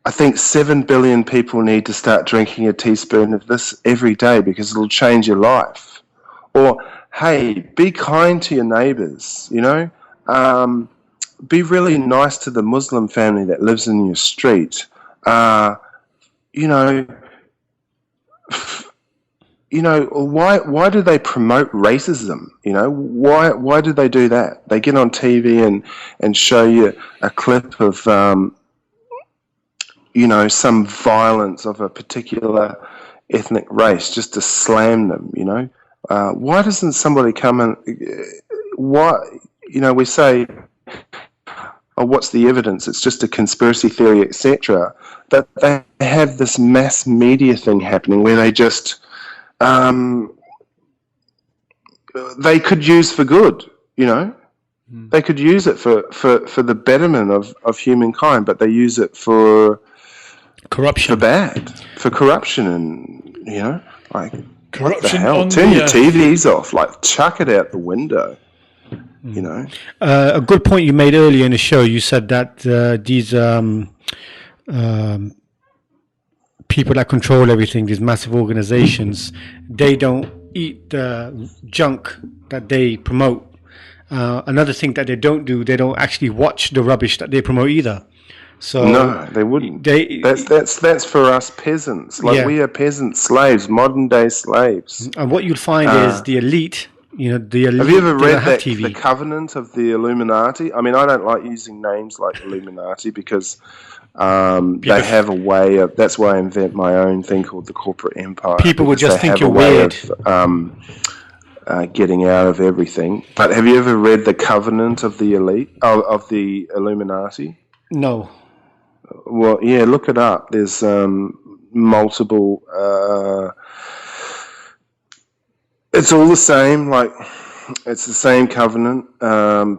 I think 7 billion people need to start drinking a teaspoon of this every day because it'll change your life? Or, hey, be kind to your neighbors, be really nice to the Muslim family that lives in your street. Why do they promote racism? Why do they do that? They get on TV and show you a clip of some violence of a particular ethnic race just to slam them. Why doesn't somebody come and we say, oh, what's the evidence? It's just a conspiracy theory, etc. But they have this mass media thing happening where they just they could use for good, They could use it for the betterment of humankind, but they use it for corruption, for corruption, and corruption. What the hell? Turn your TVs off, chuck it out the window. A good point you made earlier in the show. You said that these people that control everything, these massive organizations, they don't eat the junk that they promote. Another thing that they don't do, they don't actually watch the rubbish that they promote either. So no, they wouldn't. That's for us peasants. We are peasant slaves, modern day slaves. And what you'll find is the elite. The elite. Have you ever read the Covenant of the Illuminati? I mean, I don't like using names like Illuminati because they have a way of. That's why I invent my own thing called the corporate empire. People would just think you're weird. Getting out of everything. But have you ever read the Covenant of the Elite of the Illuminati? No. Well, yeah, look it up. There's multiple. It's all the same. It's the same covenant.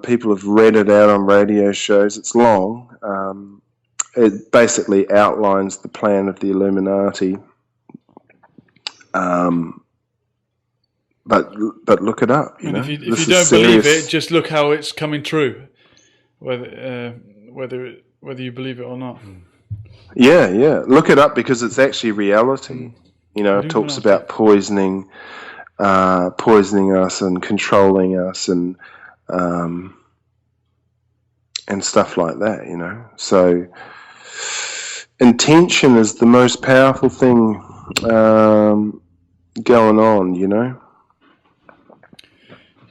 People have read it out on radio shows. It's long. It basically outlines the plan of the Illuminati. But look it up. If you don't believe it, just look how it's coming true, whether you believe it or not. Yeah. Look it up because it's actually reality. It talks about poisoning us and controlling us and stuff like that. So intention is the most powerful thing going on.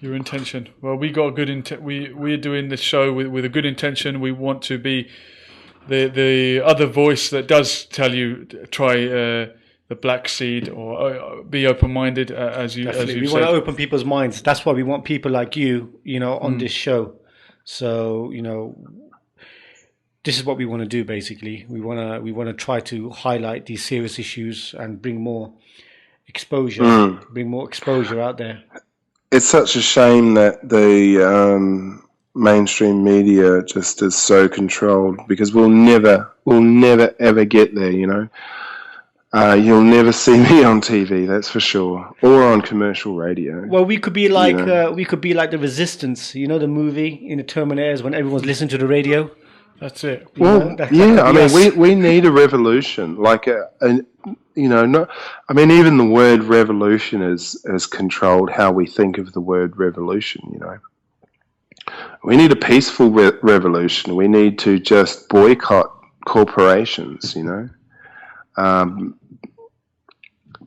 Your intention. Well, we got a good we're doing this show with a good intention. We want to be the other voice that does tell you try the the black seed, or be open-minded, as you Definitely. said. We want to open people's minds. That's why we want people like you, on this show. So, this is what we want to do. Basically, we want to try to highlight these serious issues and bring more exposure out there. It's such a shame that the mainstream media just is so controlled, because we'll never ever get there. You'll never see me on TV, that's for sure, or on commercial radio. Well, we could be like the Resistance, the movie in the Terminators when everyone's listening to the radio. That's it. Well, we need a revolution. Even the word revolution has controlled how we think of the word revolution. We need a peaceful revolution. We need to just boycott corporations.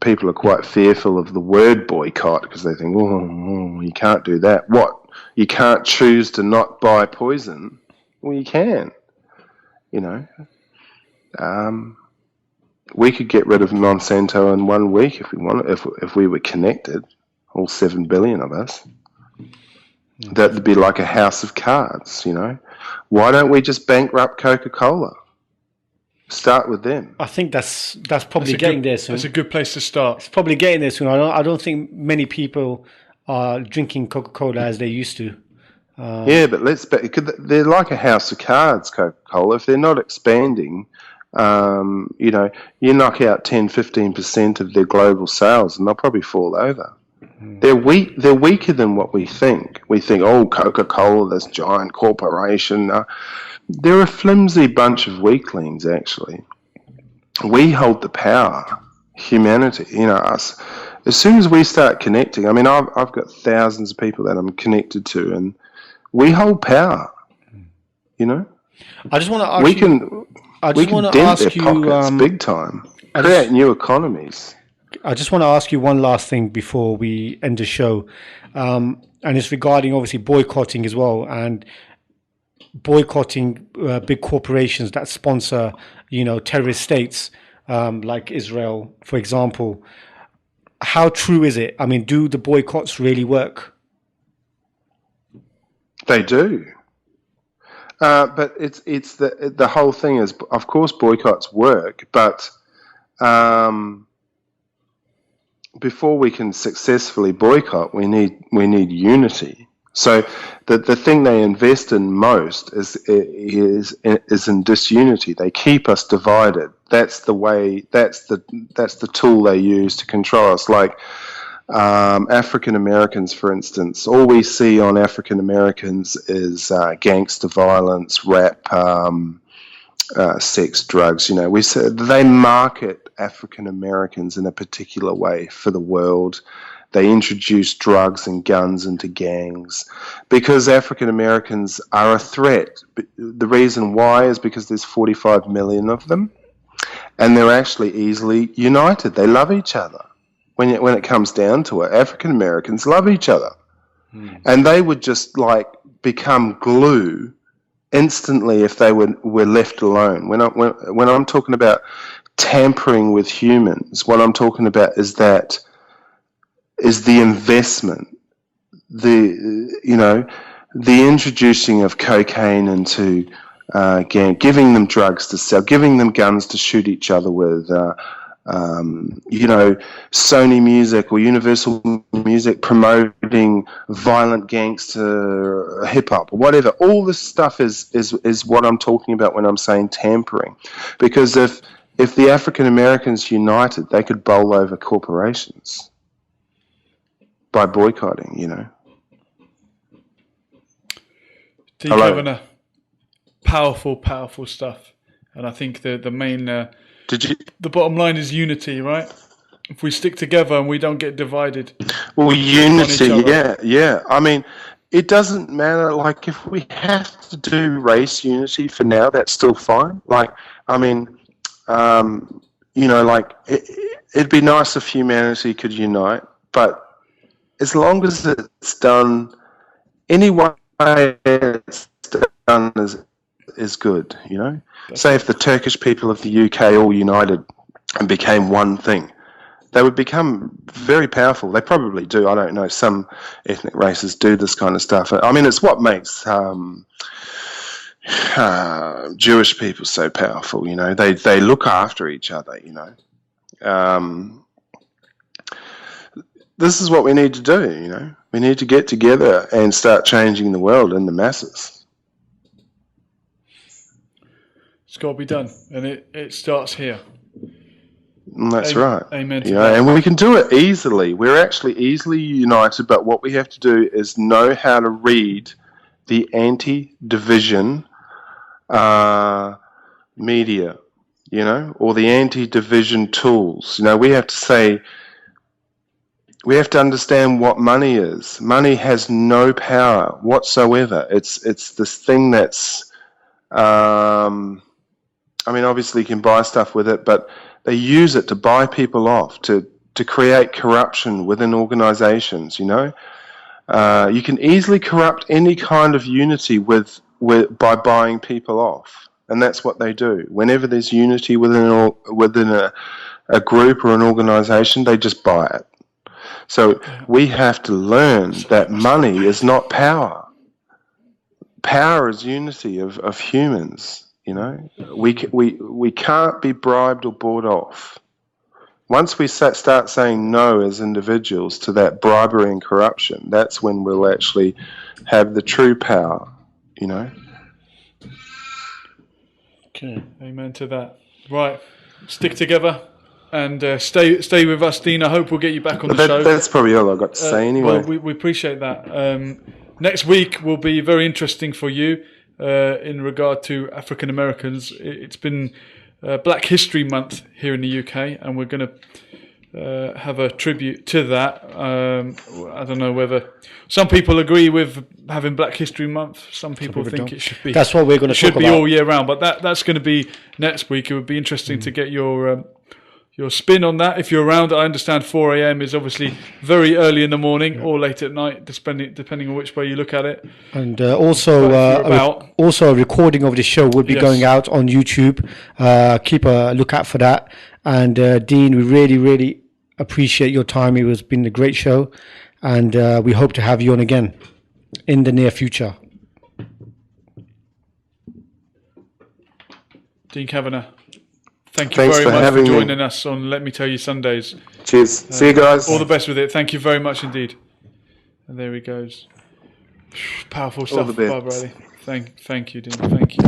People are quite fearful of the word boycott because they think, you can't do that. What? You can't choose to not buy poison? Well, you can. We could get rid of Monsanto in 1 week if we wanted, if we were connected, all 7 billion of us. That'd be like a house of cards, Why don't we just bankrupt Coca-Cola? Start with them. I think that's probably getting there soon. That's a good place to start. It's probably getting there soon. I don't think many people are drinking Coca-Cola as they used to. But they're like a house of cards, Coca-Cola. If they're not expanding, you knock out 10-15% of their global sales, and they'll probably fall over. They're weak. They're weaker than what we think. We think, Coca-Cola, this giant corporation. They're a flimsy bunch of weaklings, actually. We hold the power, humanity, us. As soon as we start connecting, I've got thousands of people that I'm connected to, and we hold power, I just want to ask we can dent their pockets big time, create new economies. I just want to ask you one last thing before we end the show, and it's regarding obviously boycotting as well, and boycotting big corporations that sponsor, terrorist states like Israel, for example. How true is it? Do the boycotts really work? They do. But it's the whole thing is, of course, boycotts work, but before we can successfully boycott, we need unity. So the thing they invest in most is in disunity. They keep us divided. That's the way. That's the tool they use to control us. Like African Americans, for instance, all we see on African Americans is gangster violence, rap, sex, drugs. We say they market African Americans in a particular way for the world. They introduce drugs and guns into gangs because African Americans are a threat. The reason why is because there's 45 million of them, and they're actually easily united. They love each other. When it comes down to it, African Americans love each other, and they would just become glue instantly if they were left alone. When I'm talking about tampering with humans, what I'm talking about is the investment, the introducing of cocaine into gang, giving them drugs to sell, giving them guns to shoot each other with. Sony Music or Universal Music promoting violent gangster hip hop or whatever. All this stuff is what I'm talking about when I'm saying tampering. Because if the African Americans united, they could bowl over corporations by boycotting, D. Cavanagh, powerful stuff. And I think the main... the bottom line is unity, right? If we stick together and we don't get divided. Well, unity, yeah. It doesn't matter. If we have to do race unity for now, that's still fine. It'd be nice if humanity could unite, but as long as it's done any way it's done is good, Say if the Turkish people of the UK all united and became one thing, they would become very powerful. They probably do. I don't know. Some ethnic races do this kind of stuff. I mean, it's what makes Jewish people so powerful. You know, they look after each other. You know, this is what we need to do. You know, we need to get together and start changing the world in the masses. It's got to be done, and it starts here. That's right. Amen to you know, that. and we can do it easily. We're actually easily united, but what we have to do is know how to read the anti-division media, you know, or the anti-division tools. You know, we have to say, we have to understand what money is. Money has no power whatsoever. It's this thing that's, I mean, obviously you can buy stuff with it, but they use it to buy people off, to create corruption within organizations, you know. You can easily corrupt any kind of unity by buying people off. And that's what they do. Whenever there's unity within a group or an organization, they just buy it. So we have to learn that money is not power. Power is unity of humans. You know, we can't be bribed or bought off. Once we start saying no as individuals to that bribery and corruption, that's when we'll actually have the true power, you know. Okay, amen to that. Right, stick together and stay with us, Dean. I hope we'll get you back on the show. That's probably all I've got to say anyway. Well, we appreciate that. Next week will be very interesting for you. In regard to African Americans, it's been Black History Month here in the UK, and we're going to have a tribute to that. I don't know whether some people agree with having Black History Month. Some people think it should be. That's what we're going to talk about. Should be all year round, but that's going to be next week. It would be interesting to get your spin on that. If you're around, I understand 4 a.m. is obviously very early in the morning or late at night, depending on which way you look at it. And also a recording of the show will be going out on YouTube. Keep a lookout for that. And Dean, we really, really appreciate your time. It has been a great show, and we hope to have you on again in the near future. Dean Cavanagh. Thank you very much for joining us on Let Me Tell You Sundays. Cheers. See you guys. All the best with it. Thank you very much indeed. And there he goes. Powerful stuff, Barbara Ali. Thank you, Dean. Thank you.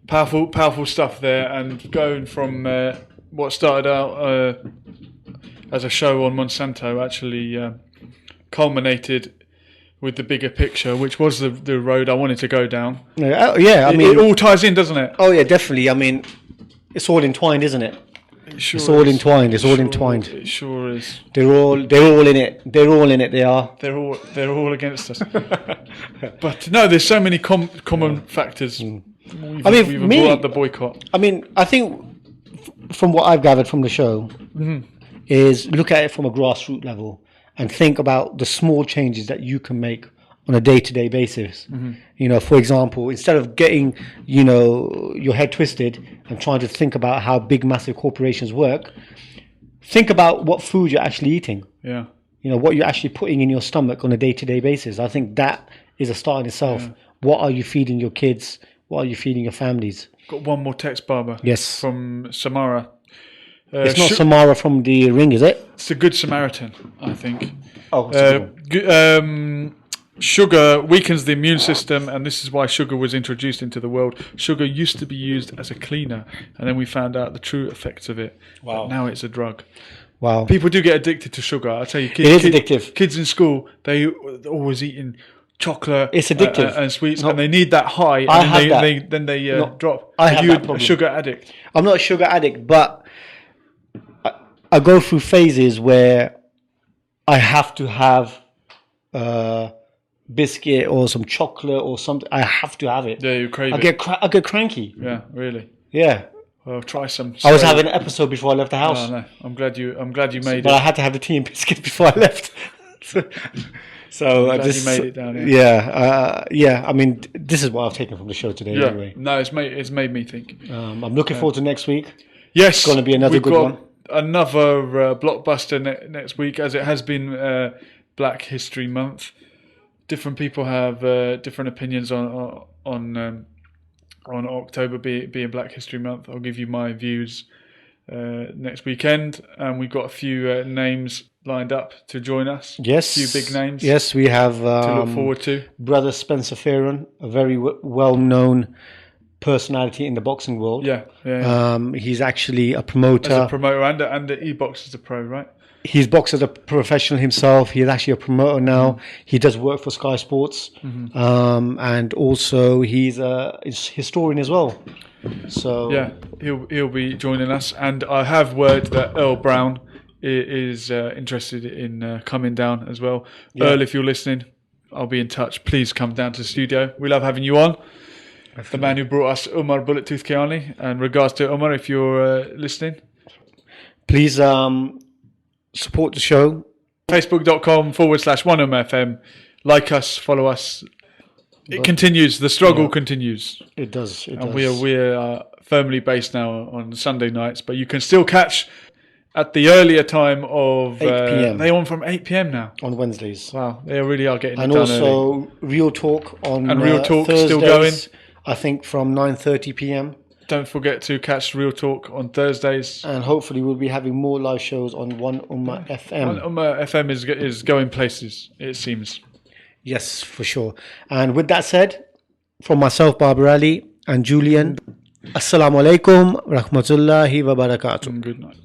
Powerful stuff there. And going from what started out as a show on Monsanto actually culminated with the bigger picture, which was the road I wanted to go down. Yeah, I mean, it all ties in, doesn't it? Oh yeah, definitely. I mean, it's all entwined, isn't it? It's all entwined. It's all entwined. It sure is. They're all in it. They're all in it. They are. They're all against us. But no, there's so many common factors. We've brought up the boycott. I mean, I think from what I've gathered from the show is look at it from a grassroots level and think about the small changes that you can make on a day-to-day basis. You know, for example, instead of getting, you know, your head twisted and trying to think about how big, massive corporations work, think about what food you're actually eating. Yeah. You know, what you're actually putting in your stomach on a day-to-day basis. I think that is a start in itself. Yeah. What are you feeding your kids? What are you feeding your families? Got one more text, Barbara. Yes. From Samara. It's not Samara from the Ring, is it? It's the Good Samaritan, I think. Oh, sugar weakens the immune system, and this is why sugar was introduced into the world. Sugar used to be used as a cleaner, and then we found out the true effects of it. Wow. But now it's a drug. Wow. People do get addicted to sugar. I tell you, it is addictive. Kids in school, they're always eating chocolate. It's addictive. And sweets, and they need that high, and then they drop. I have that problem. A sugar addict? I'm not a sugar addict, but I go through phases where I have to have biscuit or some chocolate or something. I have to have it. Yeah, you crave it. I get cranky. Yeah, really. Yeah. Well, try some. I was having an episode before I left the house. Oh, no. I'm glad you made it. But I had to have the tea and biscuit before I left. So I'm glad you made it down here. Yeah. I mean, this is what I've taken from the show today. Anyway. No, it's made me think. I'm looking forward to next week. Yes, it's going to be another good one. another blockbuster next week, as it has been Black History Month. Different people have different opinions on October being Black History Month. I'll give you my views next weekend, and we've got a few names lined up to join us. Yes, a few big names. Yes, we have to look forward to. Brother Spencer Fearon, a very well-known personality in the boxing world. He's actually a promoter. As a promoter and he boxes as a pro, right? He's boxed as a professional himself. He's actually a promoter now. He does work for Sky Sports, and also he's a historian as well. So yeah, he'll be joining us. And I have word that Earl Brown is interested in coming down as well. Yeah. Earl, if you're listening, I'll be in touch. Please come down to the studio. We love having you on. Definitely. The man who brought us Umar Bullet Tooth Kiani. And regards to Umar, if you're listening, please support the show. Facebook.com/1UmFM. Like us, follow us. It continues. The struggle continues. It does. And we are firmly based now on Sunday nights, but you can still catch at the earlier time of 8 p.m. They on from 8 p.m. now on Wednesdays. Wow, they really are getting and it done also early. Real Talk on Real Talk Thursdays, still going. I think from 9:30 p.m. Don't forget to catch Real Talk on Thursdays. And hopefully we'll be having more live shows on One Ummah FM. One Ummah FM is going places, it seems. Yes, for sure. And with that said, from myself, Babar Ali, and Julian, Assalamu alaikum, rahmatullahi wa barakatuh. Good night.